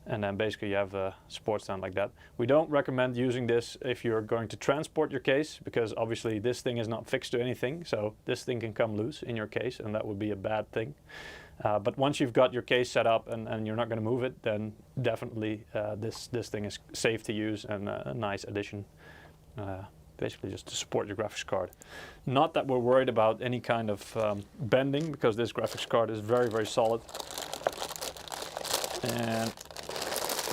and then basically you have a support stand like that. We don't recommend using this if you're going to transport your case, because obviously this thing is not fixed to anything, so this thing can come loose in your case, and that would be a bad thing. But once you've got your case set up and you're not going to move it, then definitely this thing is safe to use and a nice addition. Basically just to support your graphics card. Not that we're worried about any kind of bending, because this graphics card is very, very solid. And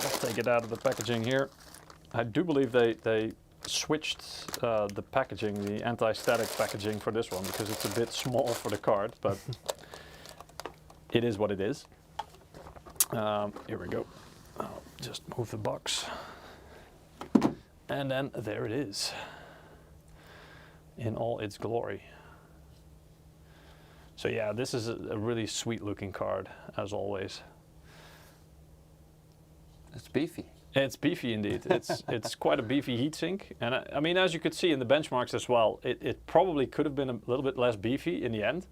let's take it out of the packaging here. I do believe they switched the packaging, the anti-static packaging for this one, because it's a bit small for the card, but it is what it is. Here we go. I'll just move the box. And then there it is, in all its glory. So yeah, this is a really sweet looking card, as always. It's beefy. It's beefy indeed. It's quite a beefy heatsink, and I mean, as you could see in the benchmarks as well, it probably could have been a little bit less beefy in the end.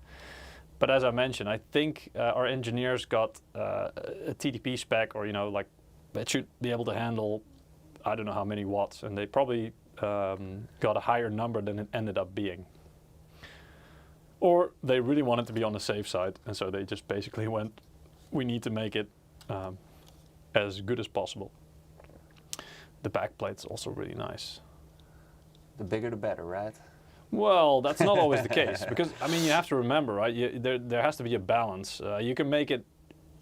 But as I mentioned, I think our engineers got a TDP spec, or, you know, like, it should be able to handle I don't know how many watts, and they probably got a higher number than it ended up being. Or they really wanted to be on the safe side, and so they just basically went, we need to make it as good as possible. The backplate's also really nice. The bigger the better, right? Well, that's not always the case, because I mean, you have to remember, right? There has to be a balance. You can make it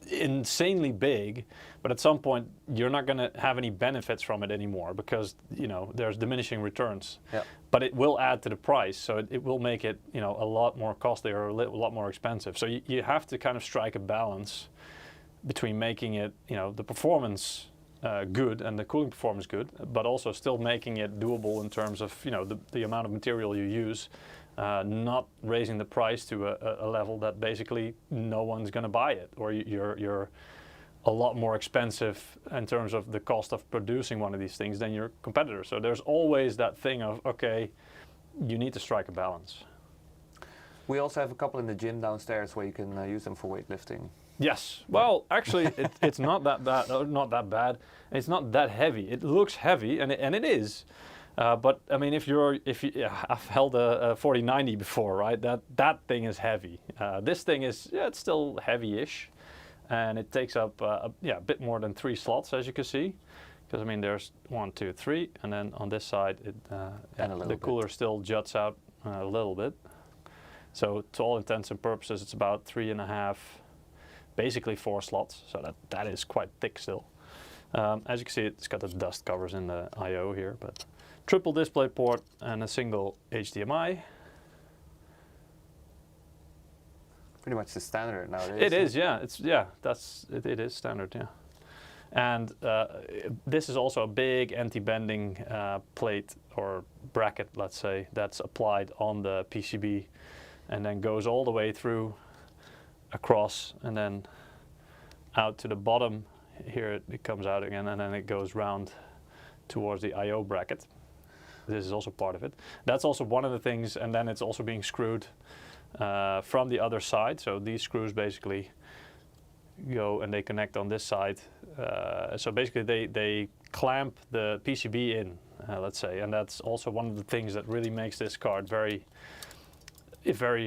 insanely big, but at some point you're not going to have any benefits from it anymore, because there's diminishing returns. Yeah. But it will add to the price, so it will make it a lot more costly or a lot more expensive. So you have to kind of strike a balance between making it the performance good and the cooling performance good, but also still making it doable in terms of the amount of material you use. Not raising the price to a level that basically no one's going to buy it, or you're a lot more expensive in terms of the cost of producing one of these things than your competitor. So there's always that thing of, okay, you need to strike a balance. We also have a couple in the gym downstairs where you can use them for weightlifting. Yes. Well, actually, it's not that bad. It's not that heavy. It looks heavy, and it is. But I mean, I've held a 4090 before, right? That thing is heavy. This thing is, it's still heavy-ish, and it takes up a bit more than 3 slots, as you can see. Because I mean, there's 1, 2, 3, and then on this side, the cooler still juts out a little bit. So to all intents and purposes, it's about 3.5, basically 4 slots. So that is quite thick still. As you can see, it's got the dust covers in the I/O here, but. Triple display port and a single HDMI. Pretty much the standard nowadays. It is, yeah. It is standard, yeah. And this is also a big anti-bending plate or bracket, let's say, that's applied on the PCB, and then goes all the way through, across, and then out to the bottom. Here it comes out again, and then it goes round towards the I/O bracket. This is also part of it. That's also one of the things, and then it's also being screwed from the other side. So these screws basically go and they connect on this side. So basically they clamp the PCB in, let's say, and that's also one of the things that really makes this card very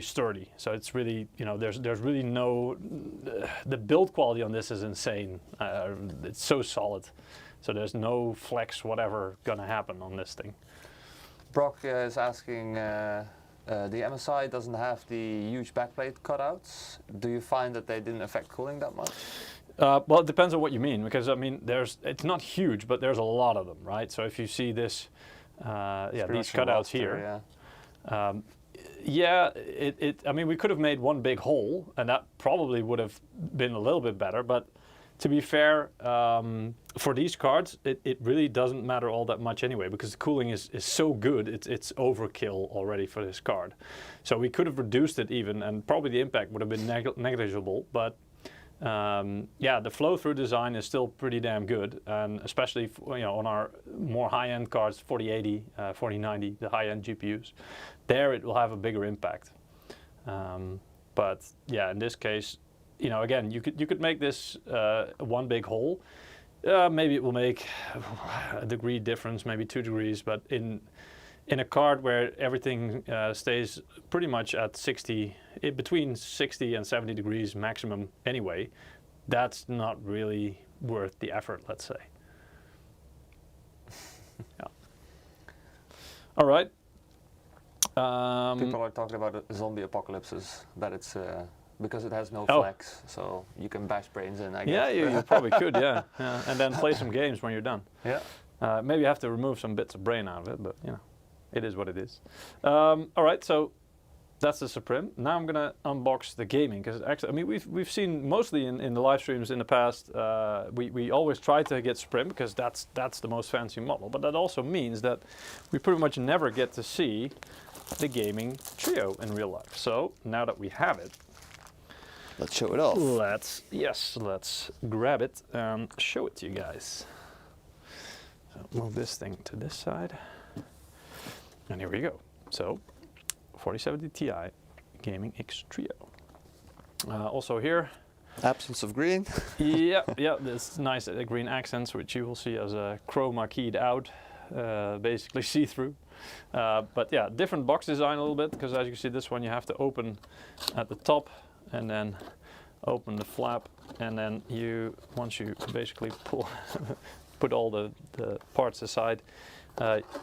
sturdy. So it's really, there's really no, the build quality on this is insane. It's so solid. So there's no flex, whatever, gonna happen on this thing. Brock is asking, the MSI doesn't have the huge backplate cutouts. Do you find that they didn't affect cooling that much? Well, it depends on what you mean, because I mean, it's not huge, but there's a lot of them, right? So if you see this, these cutouts here, I mean, we could have made one big hole, and that probably would have been a little bit better, but to be fair, for these cards, it really doesn't matter all that much anyway, because the cooling is so good, it's overkill already for this card. So we could have reduced it even, and probably the impact would have been negligible, but the flow-through design is still pretty damn good, and especially on our more high-end cards, 4080, 4090, the high-end GPUs, there it will have a bigger impact. But yeah, in this case, again, you could make this one big hole. Maybe it will make a degree difference, maybe 2 degrees, but in a card where everything stays pretty much at 60, between 60 and 70 degrees maximum anyway, that's not really worth the effort, let's say. Yeah. All right. People are talking about zombie apocalypses, that it's because it has no flex, so you can bash brains in, I guess. Yeah, you probably could, yeah. And then play some games when you're done. Yeah. Maybe you have to remove some bits of brain out of it, but it is what it is. All right, so that's the Supreme. Now I'm gonna unbox the gaming, because actually, I mean, we've seen mostly in the live streams in the past, we always try to get Supreme because that's the most fancy model, but that also means that we pretty much never get to see the gaming trio in real life. So now that we have it, let's show it off. Let's grab it and show it to you guys. So move this thing to this side. And here we go. So 4070 Ti Gaming X Trio. Also here, absence of green. yeah, this nice green accents, which you will see as a chroma keyed out basically see-through. But yeah, different box design a little bit, because as you can see, this one you have to open at the top and then open the flap, and then once you basically pull put all the parts aside,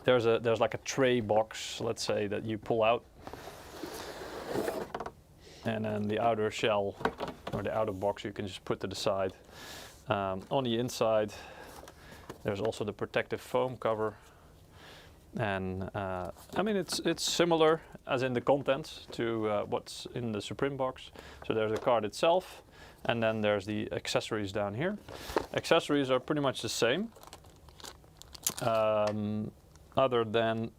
there's like a tray box, let's say, that you pull out, and then the outer shell or the outer box you can just put to the side. On the inside there's also the protective foam cover, and I mean it's similar as in the contents to what's in the Supreme box. So there's the card itself, and then there's the accessories down here. Accessories are pretty much the same, other than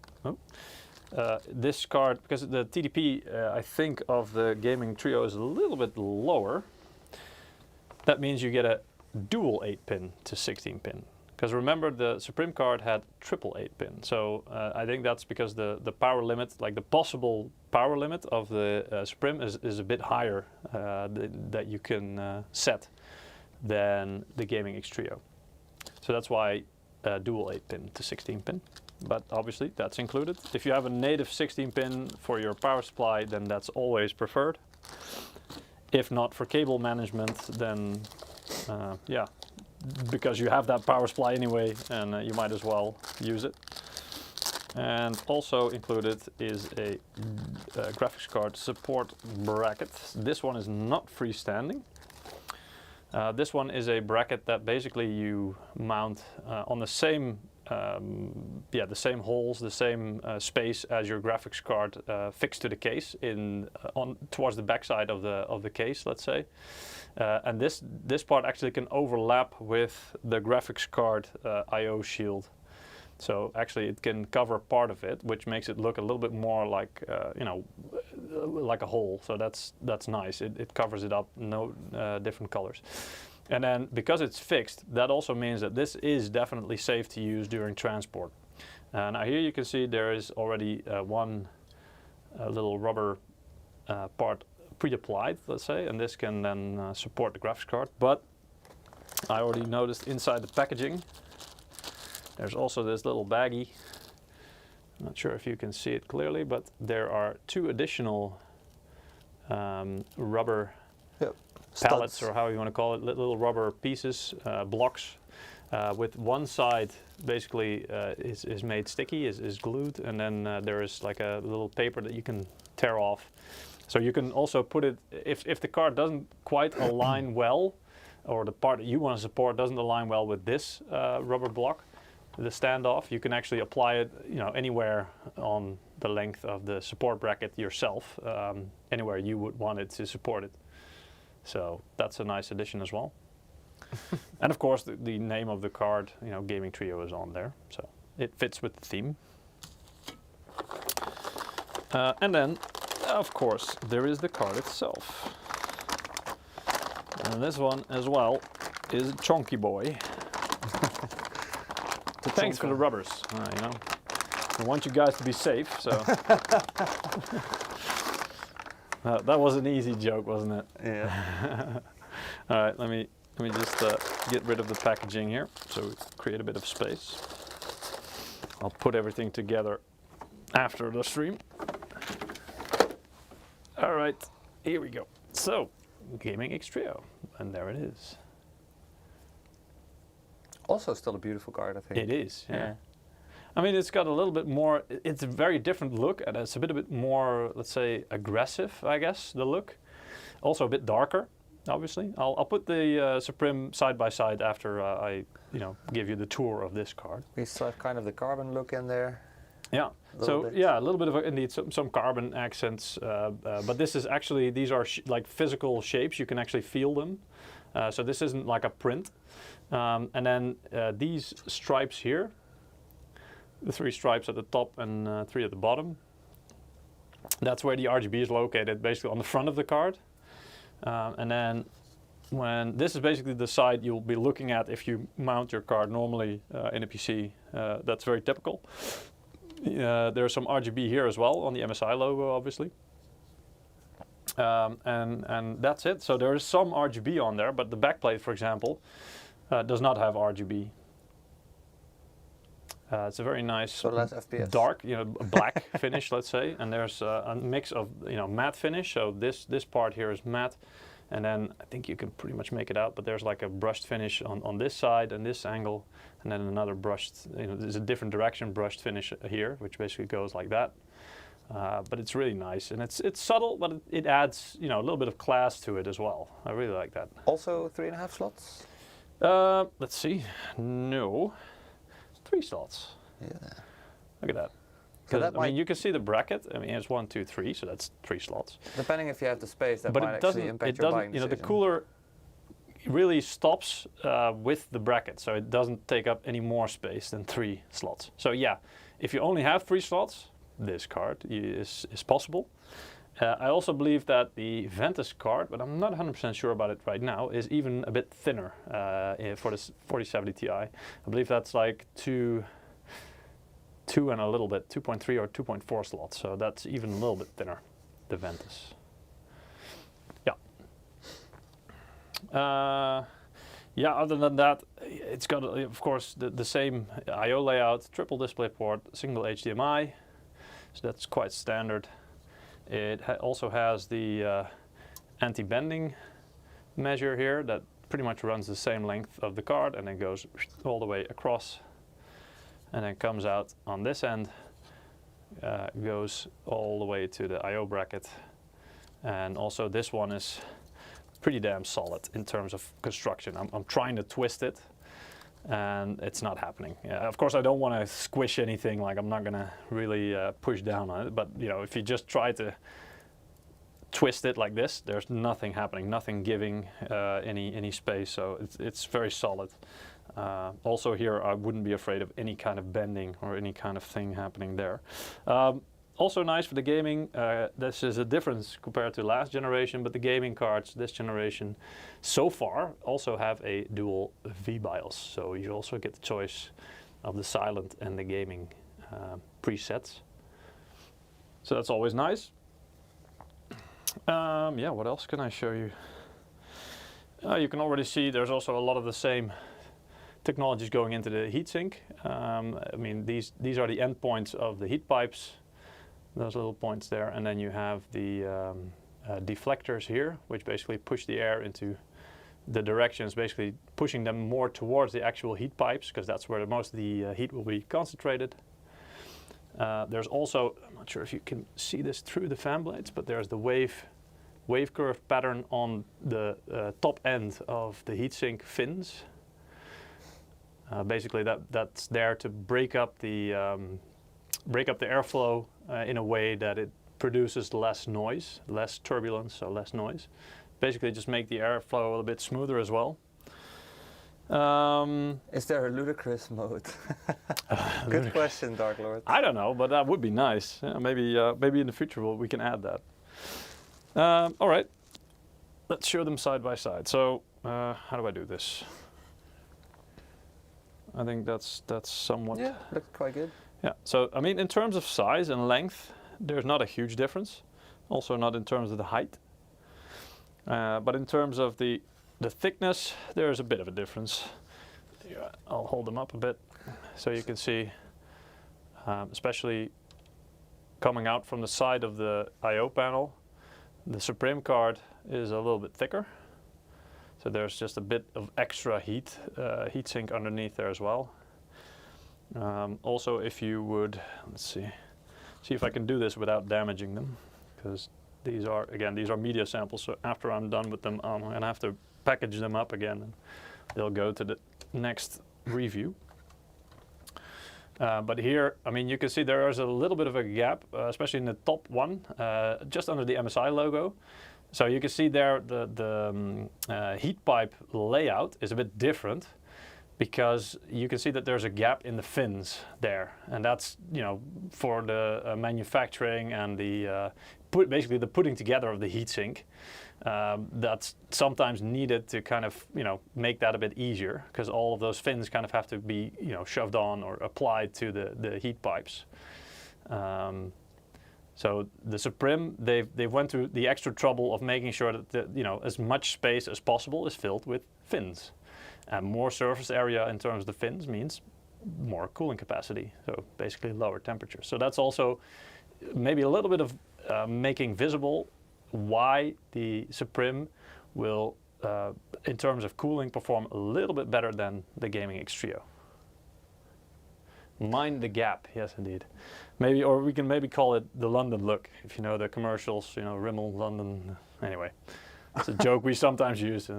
this card, because the TDP I think of the Gaming Trio is a little bit lower. That means you get a dual 8-pin to 16-pin. Because remember, the Supreme card had triple 8-pin. So I think that's because the power limit, like the possible power limit of the Supreme is a bit higher that you can set than the Gaming X Trio. So that's why dual 8-pin to 16-pin. But obviously that's included. If you have a native 16-pin for your power supply, then that's always preferred. If not for cable management, then yeah, because you have that power supply anyway, and you might as well use it. And also included is a graphics card support bracket. This one is not freestanding. This one is a bracket that basically you mount on the same the same holes, the same space as your graphics card fixed to the case towards the backside of the case, let's say. And this part actually can overlap with the graphics card I/O shield. So actually it can cover part of it, which makes it look a little bit more like like a hole. So that's nice. It covers it up, no different colors. And then because it's fixed, that also means that this is definitely safe to use during transport. Now here you can see there is already one little rubber part pre-applied, let's say, and this can then support the graphics card. But I already noticed inside the packaging there's also this little baggie. I'm not sure if you can see it clearly, but there are two additional rubber pallets, studs, or how you want to call it, little rubber pieces, blocks, with one side basically is made sticky, is glued, and then there is like a little paper that you can tear off. So you can also put it, if the card doesn't quite align well, or the part that you want to support doesn't align well with this rubber block, the standoff, you can actually apply it anywhere on the length of the support bracket yourself, anywhere you would want it to support it. So that's a nice addition as well. And of course the name of the card, Gaming Trio, is on there, so it fits with the theme. And then of course there is the card itself, and this one as well is a chunky boy. Thanks for the rubbers, I want you guys to be safe, so. That was an easy joke, wasn't it? Yeah. All right, let me just get rid of the packaging here, so we create a bit of space. I'll put everything together after the stream. All right, here we go. So, Gaming X Trio, and there it is. Also still a beautiful card, I think. It is, yeah. I mean, it's got a little bit more, it's a very different look, and it's a bit more, let's say, aggressive, I guess, the look. Also a bit darker, obviously. I'll put the Supreme side by side after I give you the tour of this card. We still have kind of the carbon look in there. Yeah, so yeah, a little bit of indeed some carbon accents, but this is actually, these are like physical shapes, you can actually feel them. So this isn't like a print. And then these stripes here, the 3 stripes at the top and 3 at the bottom, that's where the RGB is located, basically on the front of the card. And then when this is basically the side you'll be looking at if you mount your card normally in a PC. That's very typical. There's some RGB here as well on the MSI logo, obviously. And that's it. So there is some RGB on there, but the backplate, for example, does not have RGB. It's a very nice, so less FPS. dark, black finish, let's say. And there's a mix of matte finish. So this part here is matte, and then I think you can pretty much make it out. But there's like a brushed finish on this side and this angle, and then another brushed. There's a different direction brushed finish here, which basically goes like that. But it's really nice, and it's subtle, but it adds a little bit of class to it as well. I really like that. Also 3.5 slots? Let's see. No. 3 slots. Yeah. Look at that. Because you can see the bracket. I mean, it's 1, 2, 3, so that's 3 slots. Depending if you have the space, that but might actually impact your buying decision. The cooler really stops with the bracket, so it doesn't take up any more space than 3 slots. So yeah, if you only have 3 slots, this card is possible. I also believe that the Ventus card, but I'm not 100% sure about it right now, is even a bit thinner for this 4070 Ti. I believe that's like 2 and a little bit, 2.3 or 2.4 slots, so that's even a little bit thinner, the Ventus. Yeah. Yeah, other than that, it's got, of course, the same I/O layout, triple display port, single HDMI, so that's quite standard. It also has the anti-bending measure here that pretty much runs the same length of the card and then goes all the way across and then comes out on this end, goes all the way to the I/O bracket. And also this one is pretty damn solid in terms of construction. I'm trying to twist it and it's not happening. Of course, I don't want to squish anything, like I'm not going to really push down on it, but if you just try to twist it like this, there's nothing happening, nothing giving any space, so it's very solid. Also here, I wouldn't be afraid of any kind of bending or any kind of thing happening there. Also nice for the gaming. This is a difference compared to last generation, but the gaming cards this generation so far also have a dual V-BIOS. So you also get the choice of the silent and the gaming presets. So that's always nice. Yeah, what else can I show you? You can already see there's also a lot of the same technologies going into the heatsink. I mean, these are the endpoints of the heat pipes. Those little points there, and then you have the deflectors here, which basically push the air into the directions, basically pushing them more towards the actual heat pipes, because that's where most of the heat will be concentrated. There's also, I'm not sure if you can see this through the fan blades, but there's the wave curve pattern on the top end of the heatsink fins. Basically, that's there to break up the airflow in a way that it produces less noise, less turbulence, so less noise. Basically just make the airflow a little bit smoother as well. Is there a ludicrous mode? Good question, Dark Lord. I don't know, but that would be nice. Yeah, maybe in the future we can add that. All right, let's show them side by side. So how do I do this? I think that's somewhat... Yeah, looks quite good. Yeah, so I mean, in terms of size and length, there's not a huge difference. Also not in terms of the height. But in terms of the thickness, there's a bit of a difference. Yeah, I'll hold them up a bit so you can see, especially coming out from the side of the I/O panel, the Supreme card is a little bit thicker. So there's just a bit of extra heat sink underneath there as well. Also, if you would, let's see if I can do this without damaging them, because these are media samples, so after I'm done with them, I'm going to have to package them up again, and they'll go to the next review. But here, I mean, you can see there is a little bit of a gap, especially in the top one, just under the MSI logo. So you can see there the heat pipe layout is a bit different, because you can see that there's a gap in the fins there, and that's for the manufacturing and the basically the putting together of the heatsink. That's sometimes needed to kind of make that a bit easier, because all of those fins kind of have to be shoved on or applied to the heat pipes. So the Supreme, they went through the extra trouble of making sure that as much space as possible is filled with fins. And more surface area in terms of the fins means more cooling capacity, so basically lower temperature. So that's also maybe a little bit of making visible why the Supreme will, in terms of cooling, perform a little bit better than the Gaming X Trio. Mind the gap, yes indeed. Maybe, or we can maybe call it the London look, if you know the commercials, you know, Rimmel, London. Anyway, it's a joke we sometimes use.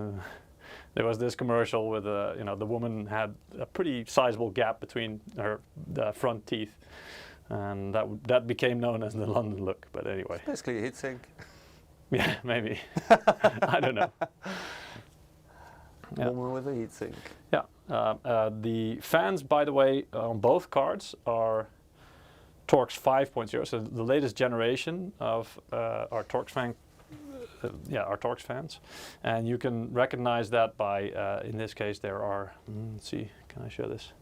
There was this commercial with, you know, the woman had a pretty sizable gap between her front teeth, and that became known as the London look. But anyway, it's basically a heatsink. Yeah, maybe. I don't know. Woman with a heatsink. Yeah. The fans, by the way, on both cards are Torx 5.0, so the latest generation of our Torx fan. Our Torx fans, and you can recognize that by, in this case, there are, let's see, can I show this?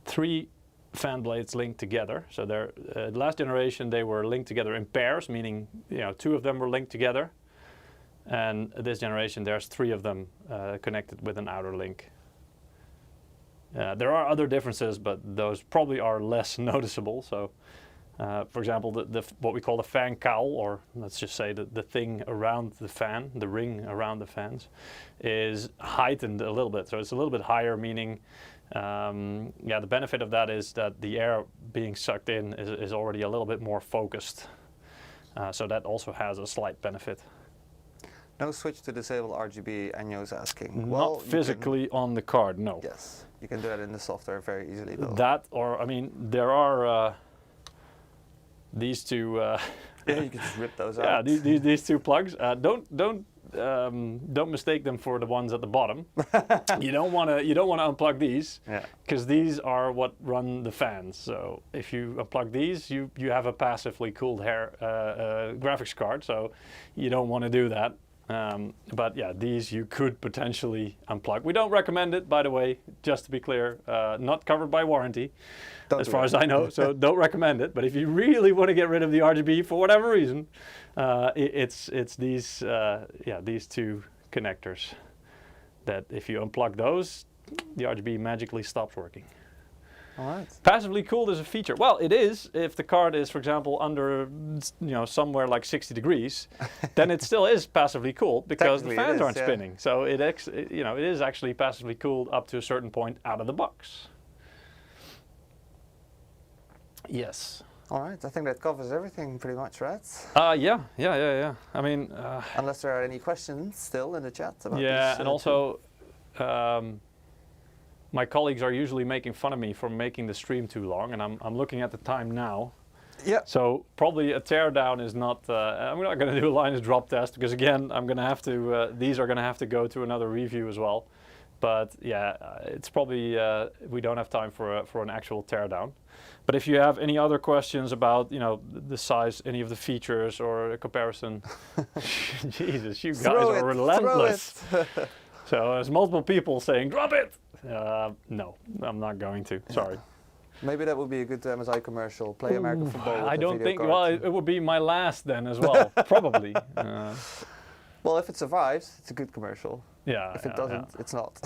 3 fan blades linked together. So they're, last generation they were linked together in pairs, meaning 2 of them were linked together, and this generation there's 3 of them connected with an outer link. There are other differences, but those probably are less noticeable. So. For example, what we call the fan cowl, or let's just say the thing around the fan, the ring around the fans, is heightened a little bit. So it's a little bit higher, meaning, the benefit of that is that the air being sucked in is already a little bit more focused. So that also has a slight benefit. No switch to disable RGB, Enyo's asking. Not physically on the card, no. Yes, you can do that in the software very easily though. That, or I mean, there are these 2. Yeah, you can just rip those Yeah, out. these 2 plugs. Don't mistake them for the ones at the bottom. You don't want to unplug these, because these are what run the fans. So if you unplug these, you have a passively cooled graphics card. So you don't want to do that. But yeah, these you could potentially unplug. We don't recommend it, by the way, just to be clear. Not covered by warranty, as far as I know, so don't recommend it. But if you really want to get rid of the RGB for whatever reason, it's these 2 connectors that if you unplug those, the RGB magically stops working. All right. Passively cooled is a feature. Well, it is if the card is, for example, under, somewhere like 60 degrees, then it still is passively cooled because the fans aren't spinning. So it is actually passively cooled up to a certain point out of the box. Yes. All right. I think that covers everything pretty much, right? Yeah. I mean, unless there are any questions still in the chat about this. Yeah, and also. My colleagues are usually making fun of me for making the stream too long, and I'm looking at the time now. Yeah. So probably a teardown is not. I'm not going to do a Linus drop test because again, I'm going to have to. These are going to have to go to another review as well. But yeah, it's probably we don't have time for an actual teardown. But if you have any other questions about the size, any of the features, or a comparison, Jesus, you guys are relentless. So there's multiple people saying drop it. No, I'm not going to. Sorry. Maybe that would be a good MSI commercial. Play American football. I don't think. Well, it would be my last then as well, probably. Well, if it survives, it's a good commercial. Yeah. If it doesn't, it's not.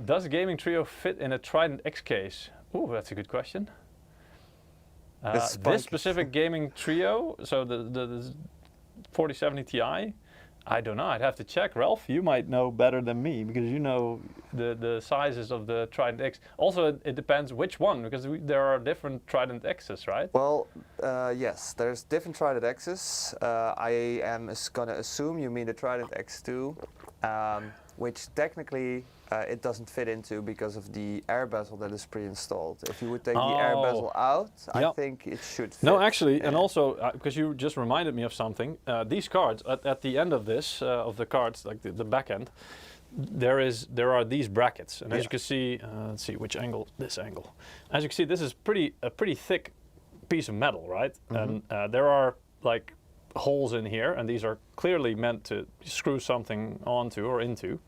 Does Gaming Trio fit in a Trident X case? Oh, that's a good question. This specific Gaming Trio, so the 4070 Ti. I don't know. I'd have to check. Ralf, you might know better than me because you know the sizes of the Trident X. Also, it depends which one because there are different Trident X's, right? Well, yes, there's different Trident X's. I am going to assume you mean the Trident X2, which technically it doesn't fit into because of the air bezel that is pre-installed. If you would take the air bezel out, I think it should fit. No, actually, and also, because you just reminded me of something, these cards, at the end of this, of the cards, like the back end, there are these brackets. And as you can see, let's see which angle, this angle. As you can see, this is a pretty thick piece of metal, right? And there are like holes in here, and these are clearly meant to screw something onto or into.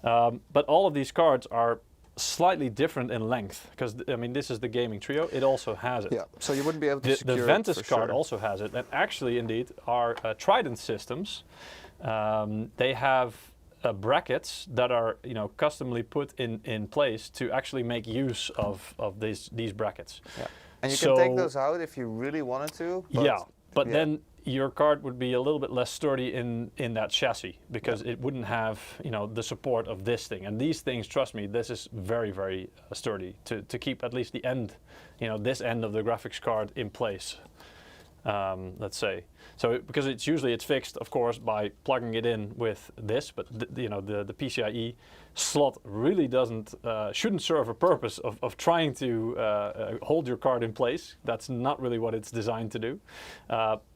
But all of these cards are slightly different in length because I mean this is the Gaming Trio. It also has it. Yeah. So you wouldn't be able to secure the Ventus card sure. also has it, and actually, indeed, our Trident systems they have brackets that are customly put in place to actually make use of these brackets. Yeah. And you can take those out if you really wanted to. But then your card would be a little bit less sturdy in that chassis because it wouldn't have the support of this thing. And these things, trust me, this is very, very sturdy to keep at least the end, this end of the graphics card in place. Let's say. So because it's fixed, of course, by plugging it in with this, but the PCIe slot really shouldn't serve a purpose of trying to hold your card in place. That's not really what it's designed to do.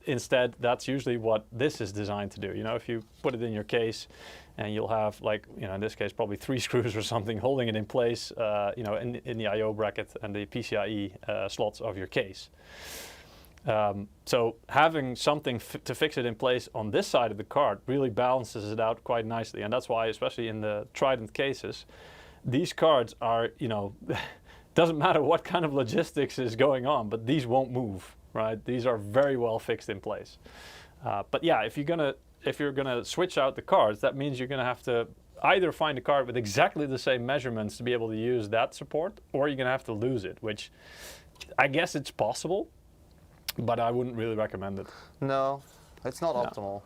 Instead, that's usually what this is designed to do. If you put it in your case, and you'll have in this case probably 3 screws or something holding it in place, in the I/O bracket and the PCIe slots of your case. So having something to fix it in place on this side of the card really balances it out quite nicely, and that's why, especially in the Trident cases, these cards are, doesn't matter what kind of logistics is going on, but these won't move, right? These are very well fixed in place. But yeah, if you're gonna switch out the cards, that means you're gonna have to either find a card with exactly the same measurements to be able to use that support, or you're gonna have to lose it, which I guess it's possible. But I wouldn't really recommend it. No, it's not optimal.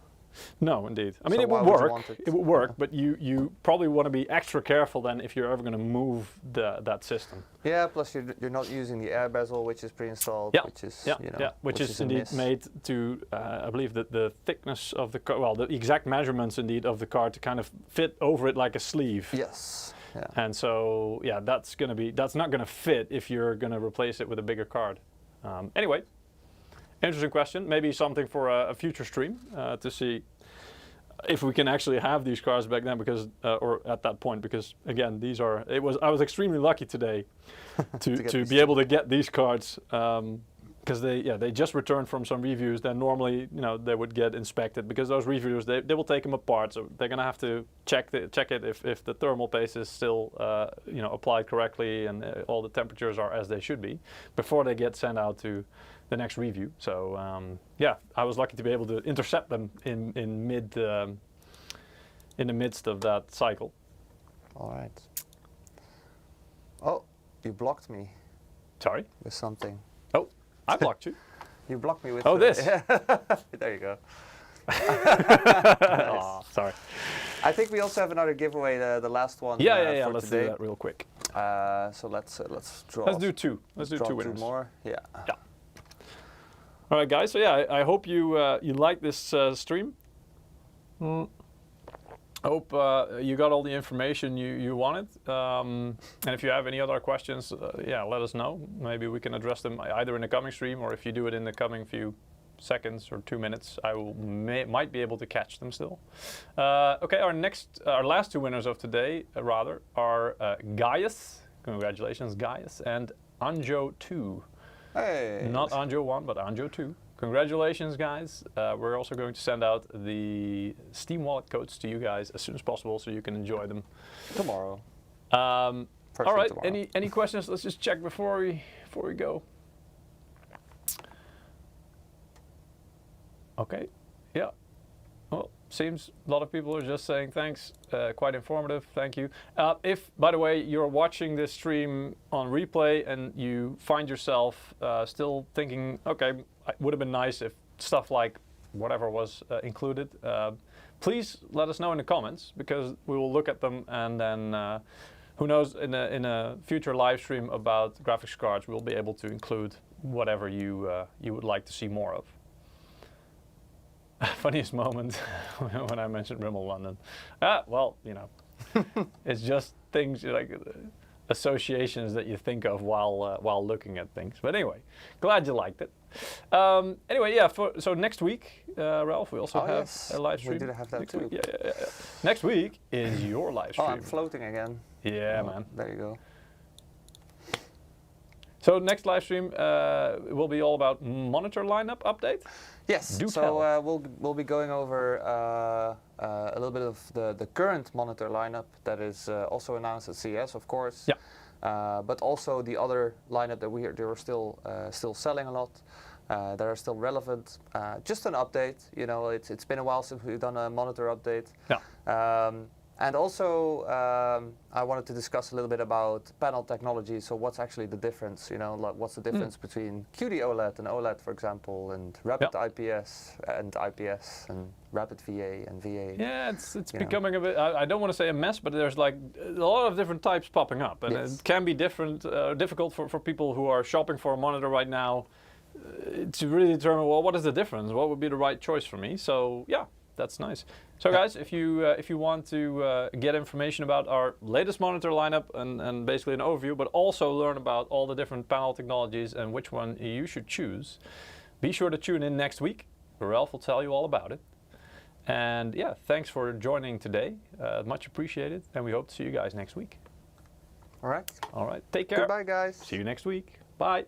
No, indeed. I mean, it would work. It would work, but you probably want to be extra careful then if you're ever going to move that system. Yeah. Plus, you're not using the air bezel, which is pre-installed. Yeah. Which is indeed made to, I believe, that the thickness of the the exact measurements indeed of the card to kind of fit over it like a sleeve. Yes. Yeah. And so that's not going to fit if you're going to replace it with a bigger card. Anyway. Interesting question. Maybe something for a future stream to see if we can actually have these cards back then, because or at that point, because again, I was extremely lucky today to be able to get these cards because they just returned from some reviews. Then normally they would get inspected because those reviewers they will take them apart, so they're gonna have to check it if the thermal paste is still applied correctly and all the temperatures are as they should be before they get sent out to the next review. So I was lucky to be able to intercept them in the midst of that cycle. All right. Oh, you blocked me. Sorry? With something. Oh, I blocked you. You blocked me with. Oh, this. There you go. Oh, sorry. I think we also have another giveaway, the last one. Yeah. For let's today. do that real quick. So let's draw. Let's do 2. Let's do 2 winners. 2 more. Yeah. All right, guys. So I hope you like this stream. Hope you got all the information you wanted. And if you have any other questions, let us know. Maybe we can address them either in the coming stream, or if you do it in the coming few seconds or 2 minutes, I might be able to catch them still. Okay, our last 2 winners of today, are Gaius. Congratulations, Gaius, and Anjo2. Hey. Not Anjo1, but Anjo2. Congratulations, guys. We're also going to send out the Steam wallet codes to you guys as soon as possible so you can enjoy them tomorrow. All right, tomorrow. Any questions? Let's just check before we go. Okay, yeah. Well, seems a lot of people are just saying thanks. Quite informative, thank you. If, by the way, you're watching this stream on replay and you find yourself still thinking, okay, it would have been nice if stuff like whatever was included, please let us know in the comments, because we will look at them, and then who knows, in a future live stream about graphics cards, we'll be able to include whatever you would like to see more of. Funniest moment when I mentioned Rimmel London. Well, it's just things like associations that you think of while looking at things. But anyway, glad you liked it. Anyway, yeah. So next week, Ralf, we also have a live stream. We did have that too. Yeah. Next week is your live stream. Oh, I'm floating again. Yeah, man. There you go. So next live stream will be all about monitor lineup update. Yes. So we'll be going over a little bit of the current monitor lineup that is also announced at CES, of course. Yeah. But also the other lineup that they're still selling a lot, that are still relevant. Just an update. It's been a while since we've done a monitor update. Yeah. And also, I wanted to discuss a little bit about panel technology. So what's actually the difference? You know, like what's the difference between QD OLED and OLED, for example, and rapid IPS and IPS and rapid VA and VA? Yeah, it's becoming a bit, I don't want to say a mess, but there's like a lot of different types popping up. And it can be difficult for people who are shopping for a monitor right now to really determine, well, what is the difference? What would be the right choice for me? So yeah. That's nice. So guys, if you want to get information about our latest monitor lineup and basically an overview, but also learn about all the different panel technologies and which one you should choose, be sure to tune in next week. Ralf will tell you all about it. And yeah, thanks for joining today. Much appreciated, and we hope to see you guys next week. All right. All right. Take care. Goodbye, guys. See you next week. Bye.